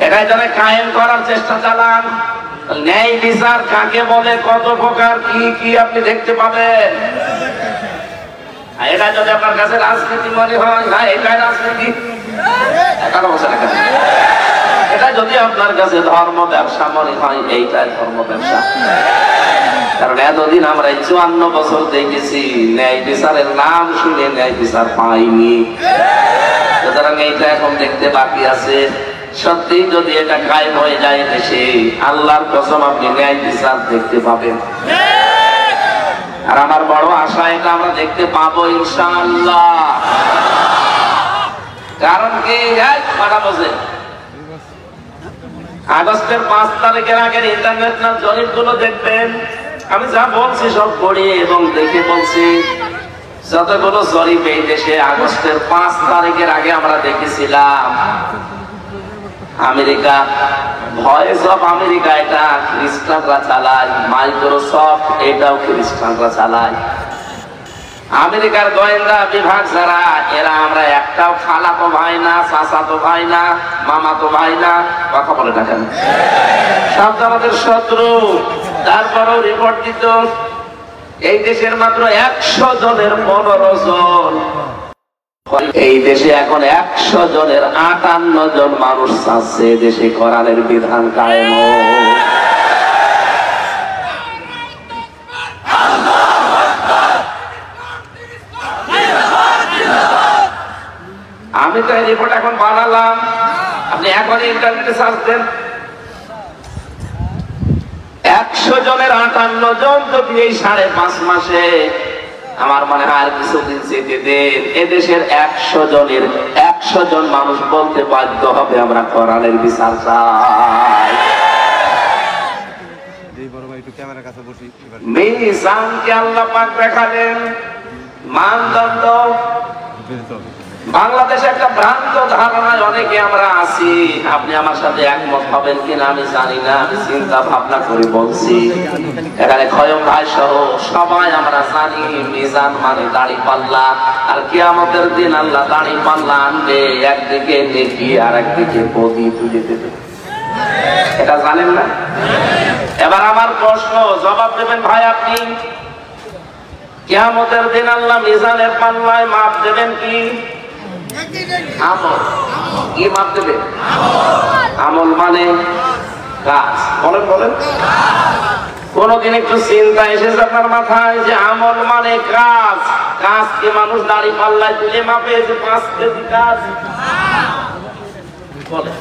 B: এটাই যারা কায়েম করার চেষ্টা চালান। ন্যায় বিচার কাকে বলে, কত প্রকার, কি কি আপনি দেখতে পাবেন। এটা যদি আপনার কাছে রাজনীতি মনে হয়, না এটাই রাজনীতি, এটা যদি আপনার কাছে ধর্ম ব্যবসা মনে হয়, এইটাই ধর্ম ব্যবসা। কারণ এতদিন আমরা 54 বছর দেখেছি ন্যায় বিচারের নাম শুনে ন্যায় বিচার পাইনি, সুতরাং এইটা এখন দেখতে বাকি আছে। সত্যি যদি এটা কায়েম হয়ে যায় দেশে, আল্লাহর কসম আপনি ন্যায় বিচার দেখতে পাবেন। আর আমার বড় আশা এটা আমরা দেখতে পাবো ইনশাআল্লাহ। কারণ কি, আগস্টের 5 তারিখের আগের ইন্টারন্যাশনাল জরিপ গুলো দেখবেন, আমি যা বলছি সব পড়ে এবং দেখে বলছি। যতগুলো জরিপ এই দেশে আগস্টের 5 তারিখের আগে আমরা দেখেছিলাম, আমেরিকা, ভয়েস অফ আমেরিকা এটা খ্রিস্টানরা চালায়, মাইক্রোসফট এটাও খ্রিস্টানরা চালায়। আমেরিকার গোয়েন্দা বিভাগ যারা, এরা আমরা একটাও খালাতো ভাই না, চাচাতো ভাই না, মামাতো ভাই না, কথা বলে দেখেন, সব আমাদের শত্রু। তারপরেও রিপোর্ট দিত এই দেশের মাত্র 100 জনের 15 জন, এই দেশে এখন 100 জনের 58 জন মানুষ চাচ্ছে দেশে কোরআনের বিধান কায়েম। আমি তো এই রিপোর্ট এখন বানালাম, আপনি এখন ইন্টারনেটে সার্চ দেন, 100 জনের 58 জন যদি এই 5.5 মাসে, আমার মনে হয় আর কিছুদিন যেতে দেন, এদেশের 100 জনের 100 জন মানুষ বলতে বাধ্য হবে আমরা কোরআনের বিচার চাই। মিজানকে আল্লাহ পাক দেখালেন মানদণ্ড। বাংলাদেশে একটা ভ্রান্ত ধারণায় অনেকে আমরা আছি, আপনি আমার সাথে একমত হবেন কিনা আমি জানি না, আমি চিন্তা ভাবনা করে বলছি। এখানে খয়ম ভাই সহ সবাই আমরা জানি মিজান মানে দাড়ি পাল্লা, আর কিয়ামতের দিন আল্লাহ দাড়ি পাল্লা আনবে, একদিকে নেকি আর একদিকে বদি তুলে দেবে, এটা জানেন না? এবার আমার প্রশ্ন, জবাব দেবেন ভাই আপনি, কিয়ামতের দিন আল্লাহ মিজানের পাল্লায় মাপ দেবেন কি? আমল। কি মাপ দেবে? আমল মানে কাজ। বলেন বলেন, কোনদিন একটু চিন্তা এসেছে আপনার মাথায় যে আমল মানে কাজ? কাজকে মানুষ দাড়ি পাল্লায় তুলে মাপে যে 5 কেজি কাজ? বলে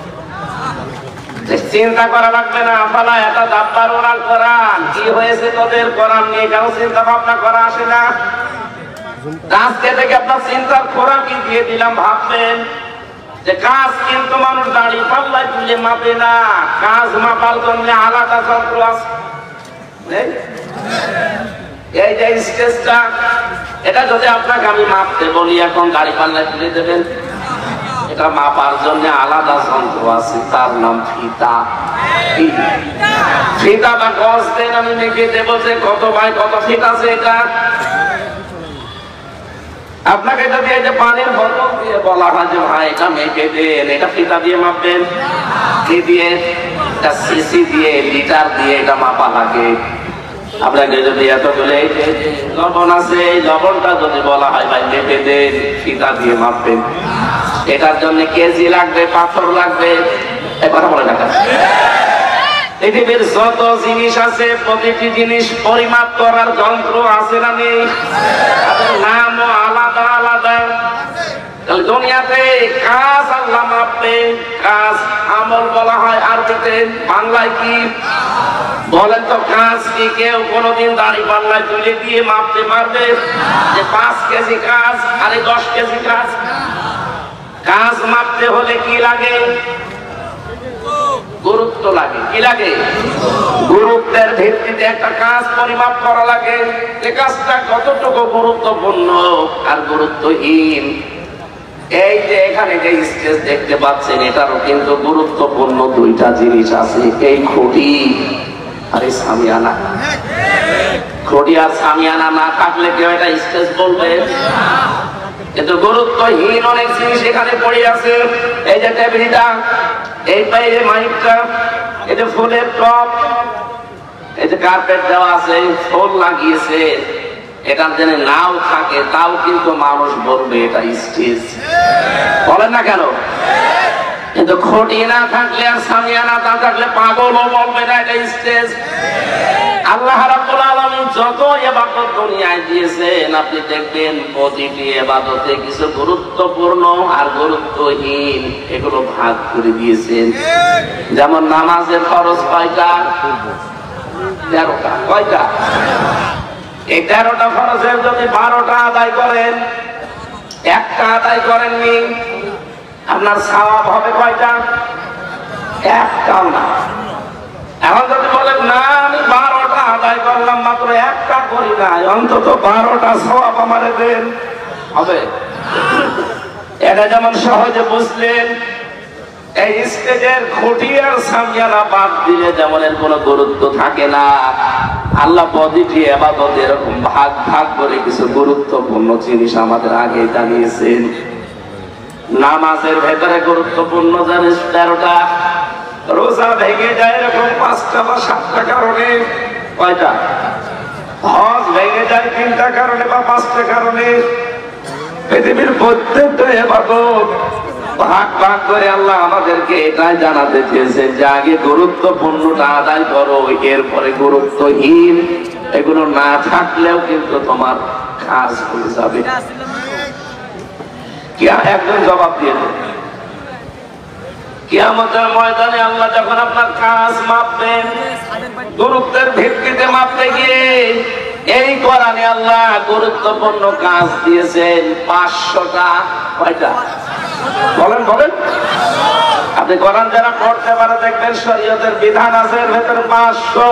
B: চিন্তা করা লাগবে না। আফালা এটা দাব্বার ওরাল কোরআন, কি হয়েছে তোদের কোরআন নিয়ে কেন চিন্তা ভাবনা করা আসে না? আজকে থেকে আপনার চিন্তার খোরাকি দিয়ে দিলাম, ভাববেন যে কাজ কিন্তু মানুষ দাড়ি পাল্লায় তুলে মাপে না, কাজ মাপার জন্য আলাদা যন্ত্র আছে। এই যে স্টেজটা, এটা যদি আপনাকে আমি মাপতে বলি এখন দাড়ি পাল্লায় তুলে দেবেন? এটা মাপার জন্য আলাদা যন্ত্র আছে, তার নাম ফিতা। ফিতা বা গজ দেন, আমি মেপে দেবো যে কত বাই কত ফিট আছে। এটা আপনাকে যদি এই যে পানির বোতল দিয়ে বলা হয় যে ভাই এটা মেপে দেন, এটা ফিতা দিয়ে মাপবেন? কি দিয়ে? সিসি দিয়ে, লিটার দিয়ে এটা মাপা লাগে। আপনাকে যদি এতগুলো লবণ আছে, এই লবণটা যদি বলা হয় ভাই মেপে দেন, ফিতা দিয়ে মাপবেন, এটার জন্য কেজি লাগবে, পাথর লাগবে। এই কথা বলে না? পৃথিবীর যত জিনিস আছে প্রতিটি জিনিস পরিমাপ করার যন্ত্র আছে না নেই? তাদের নামও আলাদা আলাদা। দুনিয়াতে কাজ আল্লাহ মাপবে, কাজ আমল বলা হয় আরবিতে, বাংলায় কি বলেন তো? কাজ কি কেউ কোনদিন দাড়ি পাল্লায় তুলে দিয়ে মাপতে পারবে যে 5 কেজি কাজ আর 10 কেজি কাজ? কাজ মাপতে হলে কি লাগে? গুরুত্ব লাগে। কি লাগে? গুরুত্বের ভিত্তিতে একটা কাজ পরিমাপ করা লাগে, যে কাজটা কতটুকু গুরুত্বপূর্ণ আর গুরুত্বহীন। এই যে এখানে যে স্টেজ দেখতে পাচ্ছেন, এটারও কিন্তু গুরুত্বপূর্ণ দুইটা জিনিস আছে, এই খুঁটি আর এই সামিয়ানা। খুঁটি আর সামিয়ানা না থাকলে কেউ এটা স্টেজ বলবে? কিন্তু গুরুত্বহীন অনেক জিনিস এখানে পড়ে আছে। এই যে টেবিলটা, এই বাইরে মাইকটা, এই যে ফুলের টপ, এই যে কার্পেট দেওয়া আছে, ফুল লাগিয়েছে, এটা যেন নাও থাকে তাও কিন্তু মানুষ বলবে এটা স্টেজ। বলেন না কেন? কিন্তু খুঁটি না থাকলে আর সামিয়ানা না থাকলে পাগলও বলবে না এটা স্টেজ। আল্লাহ রাব্বুল আলামিন যত ইবাদত দুনিয়ায় দিয়েছেন, আপনি দেখবেন প্রতিটি ইবাদতে কিছু গুরুত্বপূর্ণ আর গুরুত্বহীন এগুলো ভাগ করে দিয়েছেন। যেমন নামাজের ফরজ কয়টা? 13টা। কয়টা? এই 13টা ফরজের যদি 12টা আদায় করেন, একটা আদায় করেননি, আপনার সওয়াব হবে কয়টা? একটাও না। এখন যদি বলেন না আমি 12টা আদায় করলাম, মাত্র একটা করি নাই, অন্তত 12টা সওয়াব আমারে দেন, হবে? এটা যেমন সহজে বুঝলেন, এই স্টেজের খুঁটি আর সামিয়ানা বাদ দিলে যেমন এর কোনো গুরুত্ব থাকে না, আল্লাহ প্রতিটি ইবাদত এরকম ভাগ ভাগ করে কিছু গুরুত্বপূর্ণ জিনিস আমাদের আগে জানিয়েছেন। নামাজের ভেতরে গুরুত্বপূর্ণ জিনিস 13টা। রোজা ভেঙে যায় এরকম 5টা বা 7টা কারণে। কয়টা? হজ ভেঙে যায় 3টা কারণে বা 5টা কারণে। পৃথিবীর প্রত্যেকটা ইবাদত ভাগ ভাগ করে আল্লাহ আমাদেরকে এটাই জানাতে চেয়েছেন যে আগে গুরুত্বপূর্ণটা আদায় করো, এরপরে গুরুত্বহীন এগুলো না থাকলেও কিন্তু তোমার কাজ হয়ে যাবে। একজন জবাব দিয়ে দেবে কিয়ামতের ময়দানে আল্লাহ যখন আপনার কাজ মাপবেন, গুরুত্বের ভিত্তিতে মাপতে গিয়ে এই কোরআনে আল্লাহ গুরুত্বপূর্ণ কাজ দিয়েছেন 500টা। কয়টা? বলেন বলেন। আপনি কোরআন যারা পড়তে পারে দেখবেন শরীয়তের বিধান আছে এর ভেতরে 500।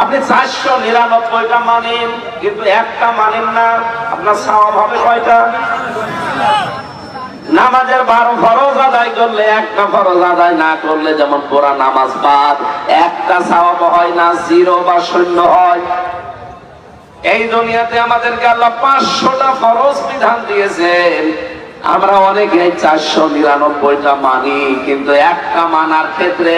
B: আপনি 499টা মানেন কিন্তু একটা মানেন না, আপনার সওয়াব হবে কয়টা? নামাজের 12 ফরজ আদায় করলে একটা ফরজ আদায় না করলে যেমন পুরা নামাজ বাদ, একটা সওয়াব হয় না, 0 বা 0 হয়। এই দুনিয়াতে আমাদেরকে আল্লাহ 500টা ফরজ বিধান দিয়েছেন, আমরা অনেকে 499টা মানি, কিন্তু একটা মানার ক্ষেত্রে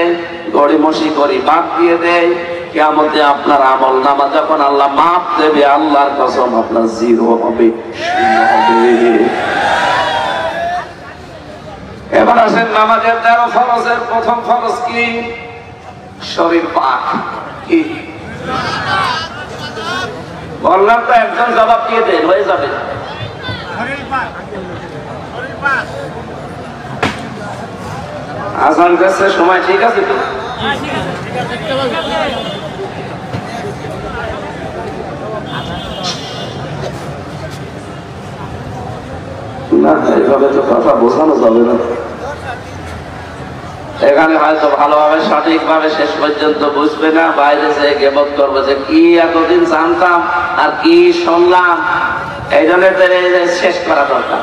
B: গড়িমসি করি, বাদ দিয়ে দেয়। কিয়ামতে আপনার আমল নামা যখন আল্লাহ মাপ দেবে, আল্লাহর কসম আপনার 0 হবে, 0 হবে। এবার আসেন নামাজের 13 ফরজের প্রথম ফরজ কি? শরীর পাক। কি বললাম তো? একজন জবাব দিয়ে দেন, হয়ে যাবে। আজান কাছে সময় ঠিক আছে তো? না, এইভাবে তো কথা বোঝানো যাবে না। এখানে হয়তো ভালোভাবে সঠিকভাবে শেষ পর্যন্ত বুঝবে না, বাইরে যে গেবত করবে যে কি এতদিন জানতাম আর কি শুনলাম। এই জন্য শেষ করা দরকার।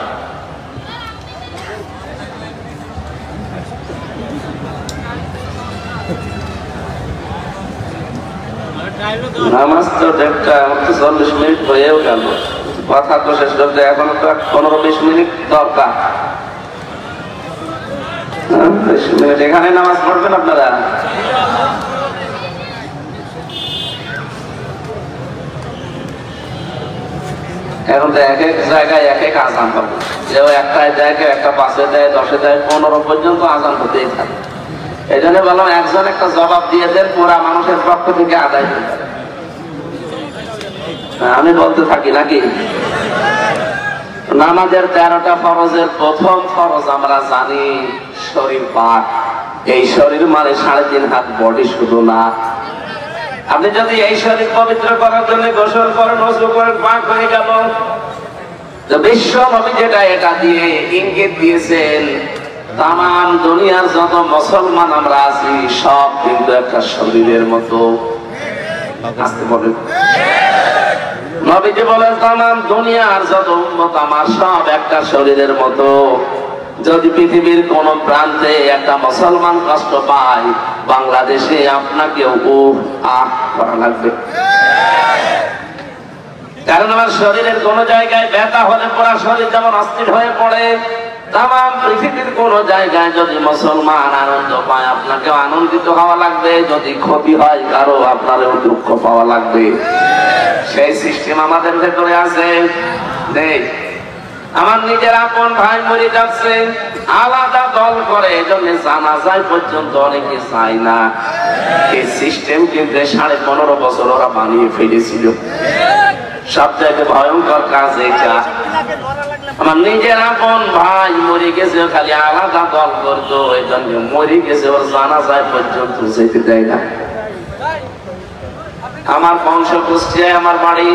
B: নামাজ তো 40 মিনিট হয়েও গেল, কথা তো শেষ করতে এখনো তো 15-20 মিনিট দরকার। 20 মিনিট এখানে নামাজ পড়বেন আপনারা? এখন তো এক এক জায়গায় এক এক আজান হবে, কেউ একটায় দেয়, কেউ একটা 5-এ দেয়, 10-এ দেয়, 15 পর্যন্ত আজান হতেই থাকে। এই জন্য বললাম একজন একটা জবাব দিয়ে দেন, পুরা মানুষের পক্ষ থেকে আদায় হয়ে যাবে। আমি বলতে থাকি নাকি? নামাজের 13টা ফরজের প্রথম ফরজ আমরা জানি শরীর পাক। এই শরীর মানে 3.5 হাত বডি শুধু না। আপনি যদি এই শরীর পবিত্র করার জন্য গোসল করেন, ওযু করেন, পাক হয়ে গেল। তো বিশ্ব নবী যেটা এটা দিয়ে ইঙ্গিত দিয়েছেন, তামাম দুনিয়ার যত মুসলমান আমরা আছি সব কিন্তু একটা শরীরের মতো। আসতে বলেন, নবীজি বলেন তামাম দুনিয়ার যত উম্মত আমার সব একটা শরীরের মতো। যদি পৃথিবীর কোন প্রান্তে একটা মুসলমান কষ্ট পায়, বাংলাদেশে আপনাকে করা লাগবে। কারণ আমার শরীরের কোন জায়গায় ব্যথা হলে পুরা শরীর যেমন অস্থির হয়ে পড়ে, তামাম পৃথিবীর কোন জায়গায় যদি মুসলমান আনন্দ পায়, আপনাকেও আনন্দিত হওয়া লাগবে। যদি ক্ষতি হয় কারো, আপনারও দুঃখ পাওয়া লাগবে। সেই সিস্টেম আমাদের ভেতরে আছে নেই? আমার নিজের আপন ভাই মরে যাচ্ছে, আলাদা দল করে, এজন্য জানাজায় পর্যন্ত অনেকে চায় না। এই সিস্টেম কিন্তু 15.5 বছর ওরা বানিয়ে ফেলেছিল। সবচেয়ে ভয়ঙ্কর কাজ এটা। আমার নিজের আপন ভাই মরে গেছে, খালি আলাদা দল করতো, এই জন্য মরে গেছে ওর জানাজায় পর্যন্ত যেতে দেয় না। আমার বংশ কুষ্টিয়ায় আমার বাড়ি।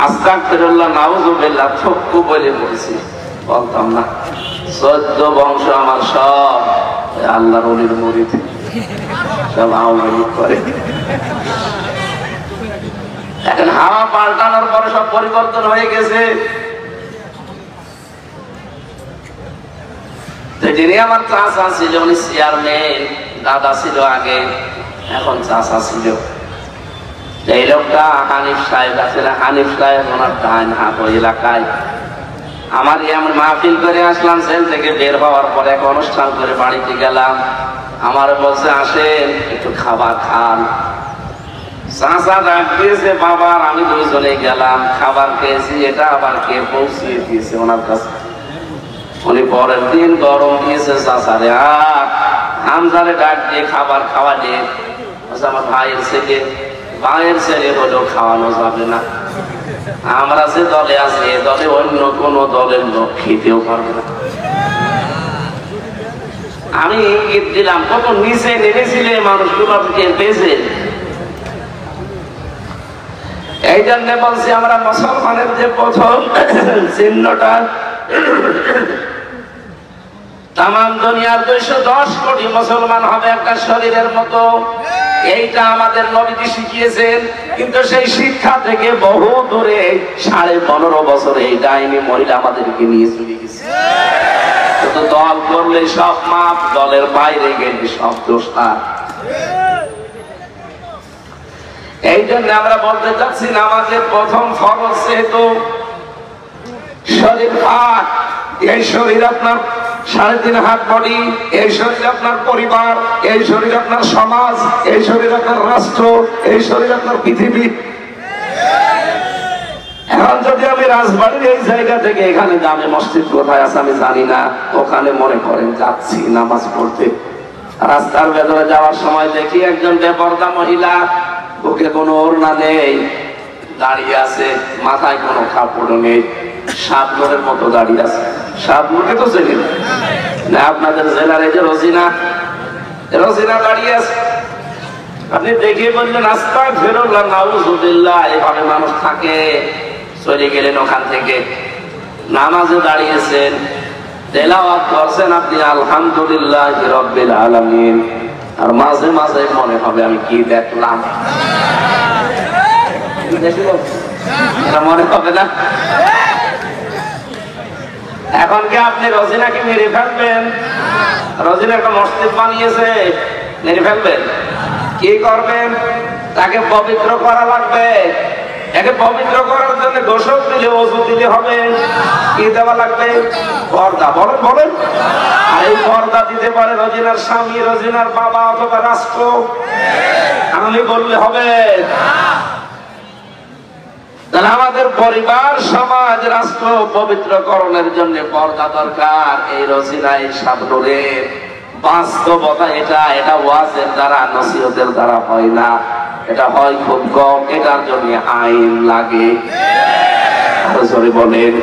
B: আস্তাগফিরুল্লাহ, নাউযুবিল্লাহ, থক্কু বলে বলছি, বলতাম না। 14 বংশ আমার সব আল্লাহর ওলির মুরিদ, সব আওয়ামী লীগ করে। এখন হাওয়া পাল্টানোর পরে সব পরিবর্তন হয়ে গেছে। যিনি আমার চাচা ছিল উনি চেয়ারম্যান, দাদা ছিল আগে, এখন চাচা ছিল। এই লোকটা হানিফ সাহেব আছে, হানিফ সাহেব ওনার ডাইন হাত ওই এলাকায়। আমার এমন মাহফিল করে আসলাম, জেল থেকে বের হওয়ার পরে এক অনুষ্ঠান করে বাড়িতে গেলাম। আমার বলছে আসেন একটু খাবার খান। চাচা ডাক দিয়েছে বাবার, আমি দুইজনে গেলাম, খাবার খেয়েছি। এটা আবার কে পৌঁছিয়ে দিয়েছে ওনার কাছে। উনি পরের দিন গরম দিয়েছে চাচারে, হামজারে ডাক দিয়ে খাবার খাওয়া দিয়ে, আমার ভাইয়ের ছেলে, ভাইয়ের ছেলে হলেও খাওয়ানো যাবে না। আমরা যে দলে আছি, এ দলে অন্য কোন দলের লোক খেতেও পারবে না। আমি ইঙ্গিত দিলাম, কত নিচে নেমেছিলে মানুষগুলো পেয়েছে। এই জন্য বলছি আমরা মুসলমানের যে প্রথম চিহ্নটা, তামাম দুনিয়ার 210 কোটি মুসলমান হবে একটা শরীরের মতো। এইটা আমাদের নবীজি শিখিয়েছেন, কিন্তু সেই শিক্ষা থেকে বহু দূরে 15.5 বছরে এই ডাইনি মহিলা আমাদেরকে নিয়ে চলে গেছে। কিন্তু দল করলে সব মাপ, দলের বাইরে গেলে সব দোষ তার। এই জন্য আমরা বলতে চাচ্ছি, নামাজের প্রথম ফরজ যেহেতু শরীর পাক, এই শরীর আপনার 3.5 হাত বডি, এই শরীর আপনার পরিবার, এই শরীর আপনার সমাজ, এই শরীর আপনার রাষ্ট্র, এই শরীর আপনার পৃথিবী। এখন যদি আমি রাজবাড়ির এই জায়গা থেকে এখানে জামে মসজিদ কোথায় আছে আমি জানি না, ওখানে মনে করেন যাচ্ছি নামাজ পড়তে, রাস্তার ভেতরে যাওয়ার সময় দেখি একজন বেপরদা মহিলা, ওকে কোনো ওড়না নেই, দাঁড়িয়ে আছে, মাথায় কোনো কাপড় নেই, শাবনুরের মতো দাঁড়িয়ে আছে। শাবনুরকে তো চেনেন না আপনাদের জেলার? এই যে রোজিনা, রোজিনা দাঁড়িয়ে আছে। আপনি দেখে বললেন আস্তাগফিরুল্লাহ, নাউযুবিল্লাহ, এভাবে মানুষ থাকে? চলে গেলেন ওখান থেকে, নামাজে দাঁড়িয়েছেন, তেলাওয়াত করছেন আপনি আলহামদুলিল্লাহি রাব্বিল আলামিন, আর মাঝে মাঝে মনে হবে আমি কি দেখলাম, মনে হবে না? এখন কি আপনি রোজিনাকে মেরে ফেলবেন? রোজিনা একটা মসজিদ বানিয়েছে, মেরে ফেলবেন? কি করবেন? তাকে পবিত্র করা লাগবে। একে পবিত্র করার জন্য গোসল দিলে, ওযু দিলে হবে। কি দেওয়া লাগবে? পর্দা। বলেন বলেন। আর এই পর্দা দিতে পারে রোজিনার স্বামী, রোজিনার বাবা অথবা রাষ্ট্র। আমি বললে হবে? তাহলে আমাদের পরিবার, সমাজ, রাষ্ট্র পবিত্রকরণের জন্য পর্দা দরকার। এই রোজিনা, এই শাবনুরের বাস্তবতা এটা। এটা ওয়াজের দ্বারা, নসিহতের দ্বারা হয় না। এটা হয় খুব কম। এটার জন্য আইন লাগে। সরি বলেন।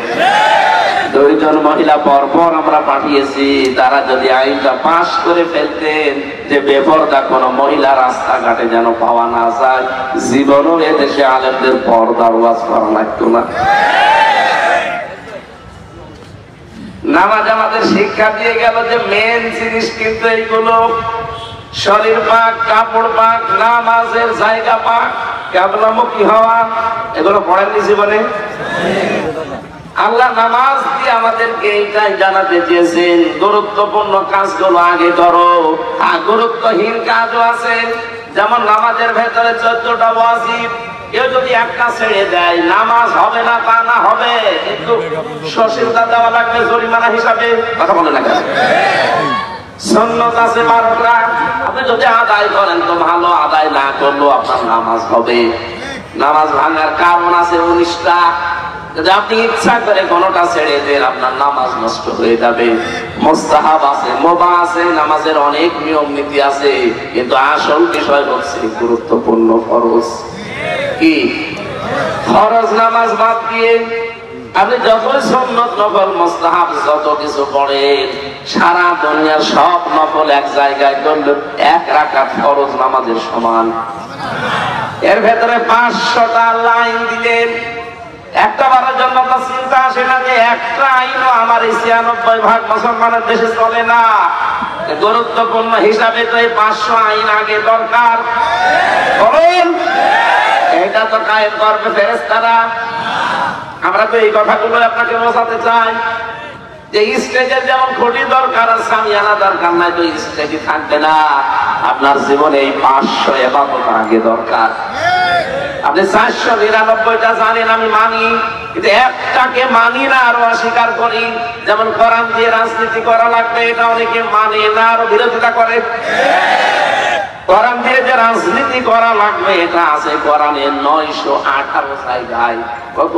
B: 2 জন মহিলা পরপর আমরা পাঠিয়েছি। তারা যদি আইনটা পাশ করে ফেলতেন যে বেপরদা কোন মহিলা রাস্তাঘাটে যেন পাওয়া না যায়, জীবনও এদেশে আলেমদের পর্দার ওয়াজ করা লাগতো না। নামাজ আমাদের শিক্ষা দিয়ে গেল যে মেন জিনিস কিন্তু এইগুলো। শরীর পাক, কাপড় পাক, নামাজের জায়গা পাক, কিবলামুখী হওয়া, এগুলো পড়েননি জীবনে? আল্লাহ নামাজ দিয়ে আমাদেরকে এইটাই জানাতে চেয়েছেন, গুরুত্বপূর্ণ কাজগুলো আগে করো। আর গুরুত্বহীন কাজও আছে, যেমন নামাজের ভেতরে 14টা ওয়াজিব। কেউ যদি একটা ছেড়ে দেয়, নামাজ হবে না তা না, হবে, কিন্তু সশীলতা দেওয়া লাগবে জরিমানা হিসাবে। কথা বলে না কেন? সুন্নাত আছে 12টা। আপনি যদি আদায় করেন তো ভালো, আদায় না করলেও আপনার নামাজ হবে। নামাজ ভাঙার কারণ আছে 19টা। যদি আপনি ইচ্ছা করে কোনটা ছেড়ে দেন, আপনার নামাজ নষ্ট হয়ে যাবে। মুস্তাহাব আছে, মুবাহ আছে, নামাজের অনেক নিয়ম নীতি আছে, কিন্তু আসল বিষয় হচ্ছে গুরুত্বপূর্ণ ফরজ। কি ফরজ নামাজ বাদ দিয়ে আপনি যতই সুন্নত, নফল, মুস্তাহাব যত কিছু পড়েন, সারা দুনিয়ার সব নফল এক জায়গায় করলে 1 রাকাত ফরজ নামাজের সমান। এর ভেতরে 500টা লাইন দিলেন। একটা বারের জন্য আপনার চিন্তা আসে না যে একটা আইনও আমার এই 96% মুসলমানের দেশে চলে না? গুরুত্বপূর্ণ হিসাবে তো এই 500 আইন আগে দরকার। বলুন, এটা তো কায়েম করবে ফেরেশতারা। আমরা তো এই কথাগুলো আপনাকে বোঝাতে চাই যে স্টেজের যেমন খুঁটি দরকার আর সামিয়ানা দরকার নাই, তো স্টেজে থাকবে না। আপনার জীবনে এই 500 ইবাদত আগে দরকার। আপনি 499টা জানেন, আমি মানি, কিন্তু একটাকে মানি না, আরো অস্বীকার করি। যেমন কোরআন দিয়ে রাজনীতি করা লাগবে, এটা অনেকে মানে না, আরো বিরোধিতা করে। কোরআন দিয়ে যে রাজনীতি করা লাগবে, এটা আছে কোরআনে 918 জায়গায়। কত?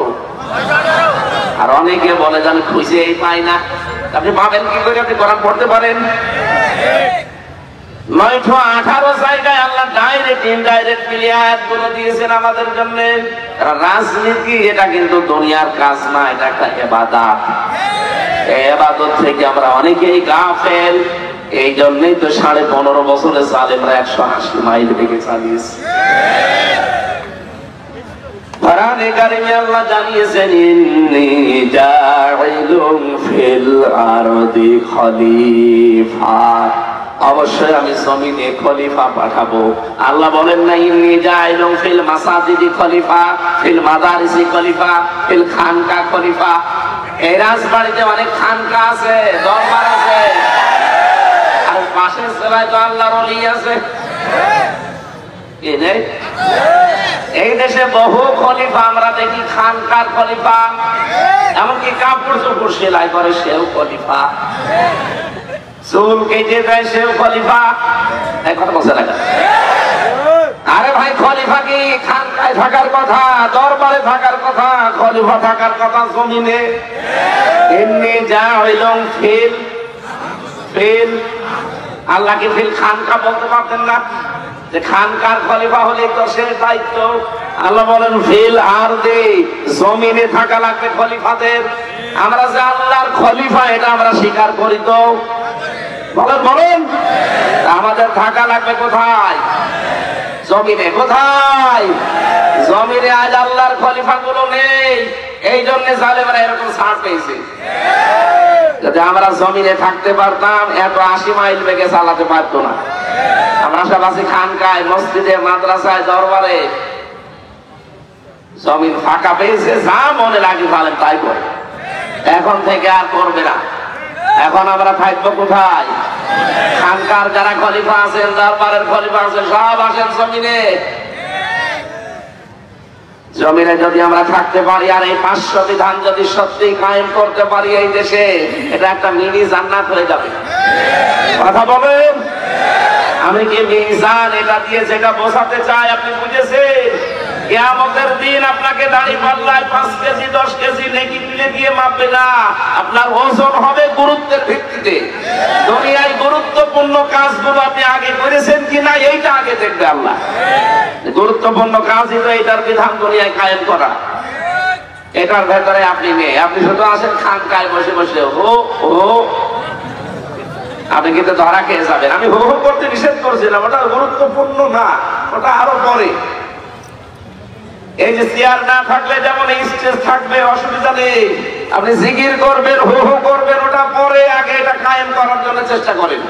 B: আর অনেকে বলে যে আমি খুঁজেই পাই না। আপনি পাবেন কি করে? আপনি কোরআন পড়তে পারেন? 918 জায়গায় আল্লাহ ডাইরেক্ট ইনডাইরেক্ট মিলিয়ে আয়াতগুলো দিয়েছেন আমাদের জন্য। রাজনীতি এটা কিন্তু দুনিয়ার কাজ না, এটা একটা ইবাদত। এই ইবাদত থেকে আমরা অনেকেই গাফেল। এই জন্যই তো 15.5 বছরে জালেমরা 180 মাইল বেগে চালিয়েছে। কোরআনে কারিমে আল্লাহ জানিয়েছেন, ইন্নী জাইলুন ফিল আরদি খলিফা, অবশ্যই আমি জমিনে খলিফা পাঠাবো। আল্লাহ বলেন না ইন্নী জাইলুন ফিল মাসাজিদি খলিফা, ফিল মাদারিসি খলিফা, ফিল খানকা খলিফা। এই রাজবাড়িতে অনেক খানকা আছে, দরবার আছে, আর পাশের জেলায় তো আল্লাহর ওলি আছে। কি নেই? এই দেশে বহু খলিফা আমরা দেখি, খানকার খলিফা, এমনকি কাপড় চোপড় সেলাই করে সেও খলিফা, চুল কেটে দেয় সেও খলিফা। এই কথা বলছে না? আরে ভাই, খলিফা কি খানকায় থাকার কথা, দরবারে থাকার কথা? খলিফা থাকার কথা জমিনে। এমনি যা হইল ফিল ফিল, আল্লাহ কি ফিল খানকা বলতে পারতেন না? যে খানকার খলিফা হলে তো সে দায়িত্ব। আল্লাহ বলেন ফিল আরদি, জমিনে থাকা লাগবে খলিফাদের। আমরা যে আল্লাহর খলিফা এটা আমরা স্বীকার করি তো? বলেন বলেন, আমাদের থাকা লাগবে কোথায়? জমিনে। কোথায়? জমিনে। আজ আল্লাহর খলিফা গুলো নেই, এই জন্য জালেমরা এরকম ছাড় পেয়েছে। যদি আমরা জমিনে থাকতে পারতাম, এত 80 মাইল বেগে চালাতে পারতো না। আমরা সব আছি খানকায়, মসজিদে, মাদ্রাসায়, দরবারে। জমিন ফাঁকা পেয়েছে, যা মনে লাগে জালেম তাই করে। এখন থেকে আর করবে না। এখন আমরা থাকবো কোথায়? খানকার যারা খলিফা আছেন, দরবারের খলিফা আছেন, সব আসেন জমিনে। জমিনে যদি আমরা থাকতে পারি আর এই 500 বিধান যদি সত্যি কায়েম করতে পারি এই দেশে, এটা একটা মিনি জান্নাত হয়ে যাবে। কথা বলেন, আমি কি মিজান এটা দিয়ে যেটা বোঝাতে চাই আপনি বুঝেছেন? কিয়ামতের দিন আপনাকে দাড়ি পাল্লায় 5 কেজি 10 কেজি নেকি মিলে দিয়ে মাপবে না, আপনার ওজন হবে গুরুত্বের ভিত্তিতে। দুনিয়ায় গুরুত্বপূর্ণ কাজগুলো আপনি আগে করেছেন কিনা এইটা আগে দেখবে আল্লাহ। গুরুত্বপূর্ণ কাজই তো এটার বিধান দুনিয়ায় কায়েম করা। এটার ভেতরে আপনি নেই, আপনি শুধু আসেন খানকায় বসে বসে হো হো, আপনি কিন্তু ধরা খেয়ে যাবেন। আমি হো হো করতে নিষেধ করছিলাম, ওটা গুরুত্বপূর্ণ না, ওটা আরো পরে। এই যে চেয়ার না থাকলে যেমন স্টেজ থাকবে, অসুবিধা নেই, আপনি জিকির করবেন, হো হো করবেন, ওটা পরে, আগে এটা কায়েম করার জন্য চেষ্টা করেন।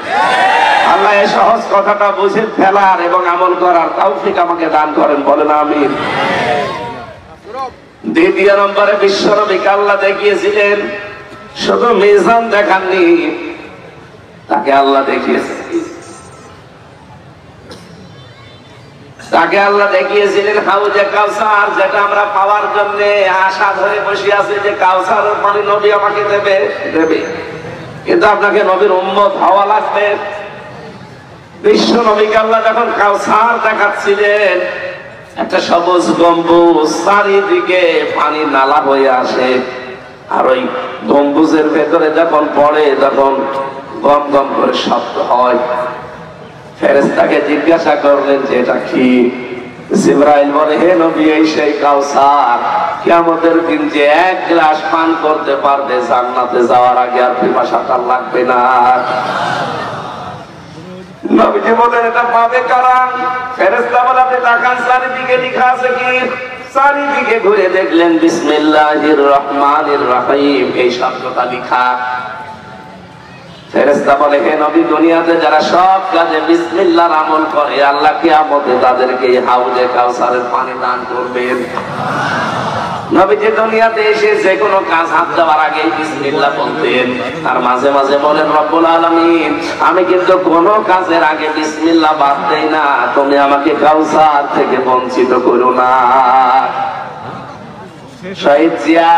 B: আল্লাহ এই সহজ কথাটা বুঝে ফেলার এবং আমল করার তৌফিক আমাকে দান করেন, বলেন আমিন। দ্বিতীয় নম্বরে বিশ্বনবীকে আল্লাহ দেখিয়েছিলেন, শুধু মিজান দেখাননি, তাকে আল্লাহ দেখিয়েছেন, তাকে আল্লাহ দেখিয়েছিলেন হাউজে কাউসার, যেটা আমরা পাওয়ার জন্য আশা ধরে বসে আছি যে কাউসারের পানি নবী আমাকে দেবে দেবে, কিন্তু আপনাকে নবীর উম্মত হওয়া লাগবে। বিশ্ব নবীকে আল্লাহ যখন কাউসার দেখাচ্ছিলেন, একটা সবুজ গম্বুজ, চারিদিকে পানি নালা হয়ে আসে, আর ওই গম্বুজের ভেতরে যখন পড়ে তখন গম গম করে শব্দ হয়। ফেরেশতাকে জিজ্ঞাসা করলেন যে এটা কি? জিবরাইল বলে, হে নবী, এই সেই কাউসার, কিয়ামতের দিন যে 1 গ্লাস পান করতে পারবে জান্নাতে যাওয়ার আগে আর পিপাসা তার লাগবে না। নবীজি বলেন, এটা পাবে কারা? ফেরেশতা বলে, আপনি তাকান, চারিদিকে লেখা আছে কি? চারিদিকে ঘুরে দেখলেন বিসমিল্লাহির রহমানির রহিম এই শব্দটা লেখা। ফেরেশতা বলে, হে নবী, দুনিয়াতে যারা সব কাজে বিসমিল্লাহর আমল করে, আল্লাহ কিয়ামতে তাদেরকে হাউজে কাউসারের পানি দান করবেন। নবীজি দুনিয়াতে এসে যে কোনো কাজ হাত দেওয়ার আগে বিসমিল্লাহ বলতেন, আর মাঝে মাঝে বলেন, রব্বুল আলামিন, আমি কিন্তু কোনো কাজের আগে বিসমিল্লাহ বাদ দেই না, তুমি আমাকে কাউসার থেকে বঞ্চিত করো না। শহীদ জিয়া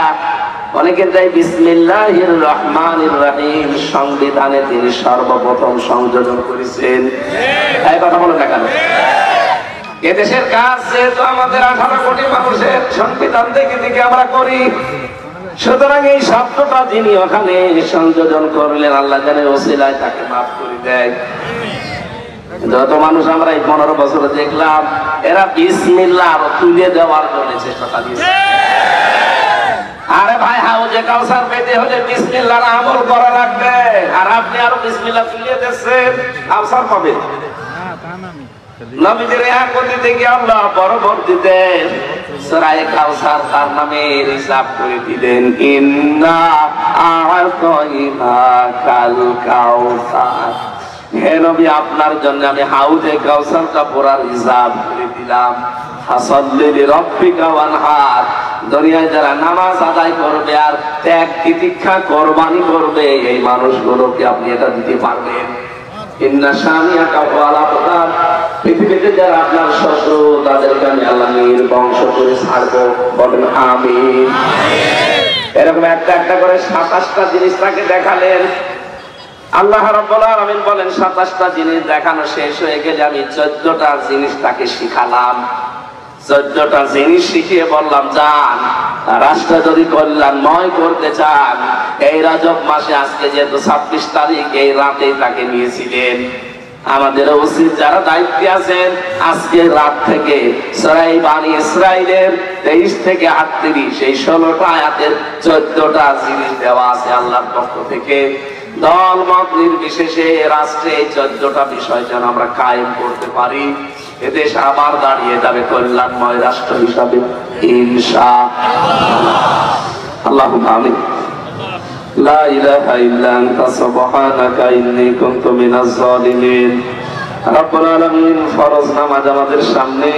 B: অনেকের তাই বিসমিল্লাহির রহমানির রহিম সংবিধানে তিনি সর্বপ্রথম সংযোজন করেছেন। এই কথা বলে না কেন? এদেশের কাজ যেহেতু আমাদের 18 কোটি মানুষের সংবিধান থেকে দিকে আমরা করি, সুতরাং এই শব্দটা যিনি ওখানে সংযোজন করলেন, আল্লাহ জানে ওসিলায় তাকে মাফ করে দেয়। যত মানুষ আমরা এই 15 বছরে দেখলাম, এরা বিসমিল্লাহ আরো তুলে দেওয়ার জন্য চেষ্টা চালিয়েছে। আরে ভাই, হাউজে কাউসার পেতে হলে বিসমিল্লাহর আমল করা লাগবে, আর আপনি আরো বিসমিল্লাহ তুলে দিচ্ছেন, কাউসার পাবেন। নবীজির এক গতি থেকে আল্লাহ পরবর্তী দেন সূরা কাউসার তার নামে রিজার্ভ করে দিলেন, ইন্না আ'তাইনাকাল কাউসার। হে নবী, আপনার জন্য আমি হাউজে কাউসারটা পুরা রিজার্ভ করে দিলাম। ফাসাল্লি লিরাব্বিকা ওয়ানহার। দুনিয়ায় যারা নামাজ আদায় করবে আর ত্যাগ তিতিক্ষা কোরবানি করবে, এই মানুষগুলোকে আপনি এটা দিতে পারবেন। ইন্না শানিয়াকা হুয়াল আবতার। পৃথিবীতে যারা আপনার শত্রু, তাদেরকে আমি আল্লাহ নির্বংশ করে ছাড়বো, বলেন আমিন। এরকম একটা একটা করে 27টা জিনিস তাকে দেখালেন। আল্লাহ রাব্বুল আলামিন বলেন, 27টা জিনিস দেখানো শেষ হয়ে গেলে আমি 14টা জিনিস তাকে শিখালাম। 14টা জিনিস শিখিয়ে বললাম, যান, রাষ্ট্র যদি কল্যাণময় করতে চান, এই রজব মাসে আজকে যেহেতু 26 তারিখ, এই রাতেই তাকে নিয়েছিলেন। আমাদের উচিত যারা দায়িত্বে আছেন, আজকে রাত থেকে সূরা বানী ইসরাঈলের 23 থেকে 38 এই 16টা আয়াতের 14টা জিনিস দেওয়া আছে আল্লাহর পক্ষ থেকে। দল মত নির্বিশেষে রাষ্ট্রে 14টা বিষয় যেন আমরা কায়েম করতে পারি, এদেশ আবার দাঁড়িয়ে যাবে কল্যাণময় রাষ্ট্র হিসাবে ইনশাআল্লাহ। আল্লাহুম্মা আমিন। লা ইলাহা ইল্লা আনতা সুবহানাকা ইন্নী কুনতু মিনাজ জালিমিন। রব্বুল আলামিন ফরজ নামাজ আমাদের সামনে,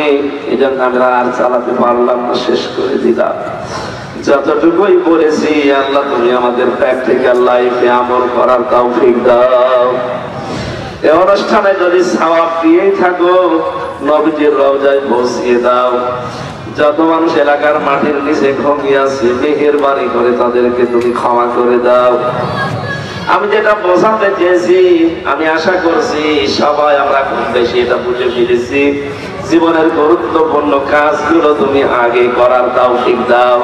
B: এজন্য আমরা আর চালাতে পারলাম না, শেষ করে দিলাম। যতটুকুই পড়েছি আল্লাহ তুমি আমাদের প্র্যাকটিক্যাল লাইফে আমল করার তৌফিক দাও। এই অনুষ্ঠানে যদি সওয়াব দিয়েই থাকো, নবীজির রওজায় পৌঁছিয়ে দাও। যত মানুষ এলাকার মাটির নিচে ঘুমিয়ে আছে, মেহেরবানি করে তাদেরকে তুমি ক্ষমা করে দাও। আমি যেটা বোঝাতে চেয়েছি, আমি আশা করছি সবাই আমরা খুব বেশি এটা বুঝে ফিরেছি। জীবনের গুরুত্বপূর্ণ কাজগুলো তুমি আগে করার তৌফিক দাও।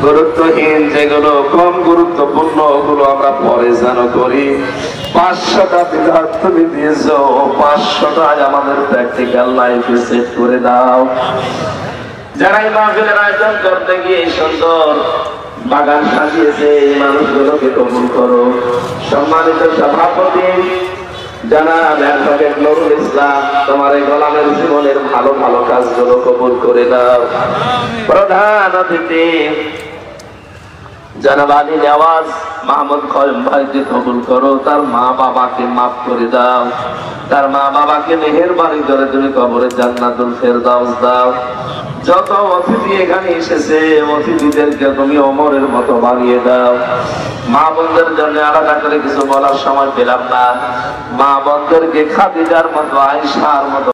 B: গুরুত্বহীন যেগুলো, কম গুরুত্বপূর্ণ ওগুলো আমরা পরে যেন করি। 500টা বিধান তুমি দিয়েছো, 500টাই আমাদের প্র্যাকটিক্যাল লাইফে সেট করে দাও। যারা এই মাহফিলের আয়োজন করতে গিয়ে সুন্দর বাগান সাজিয়েছে, এই মানুষগুলোকে কবুল করো। সম্মানিত সভাপতি জনাব অ্যাডভোকেট নুরুল ইসলাম, তোমার এই গোলামের জীবনের ভালো ভালো কাজগুলো কবুল করে দাও। প্রধান অতিথি জনাব আলী নেওয়াজ মাহমুদ খয়ম ভাইকে কবুল করো। তার মা বাবাকে মাফ করে দাও। তার মা বাবাকে মেহেরবানি করে তুমি কবরে জান্নাতুল ফেরদাউস দাও। যত অতিথি এখানে এসেছে, অতিথিদেরকে তুমি ওমরের মতো বানিয়ে দাও। মা বোনদের জন্য আলাদা করে কিছু বলার সময় পেলাম না। মা বোনদেরকে খাদিজার মতো, আয়েশার মতো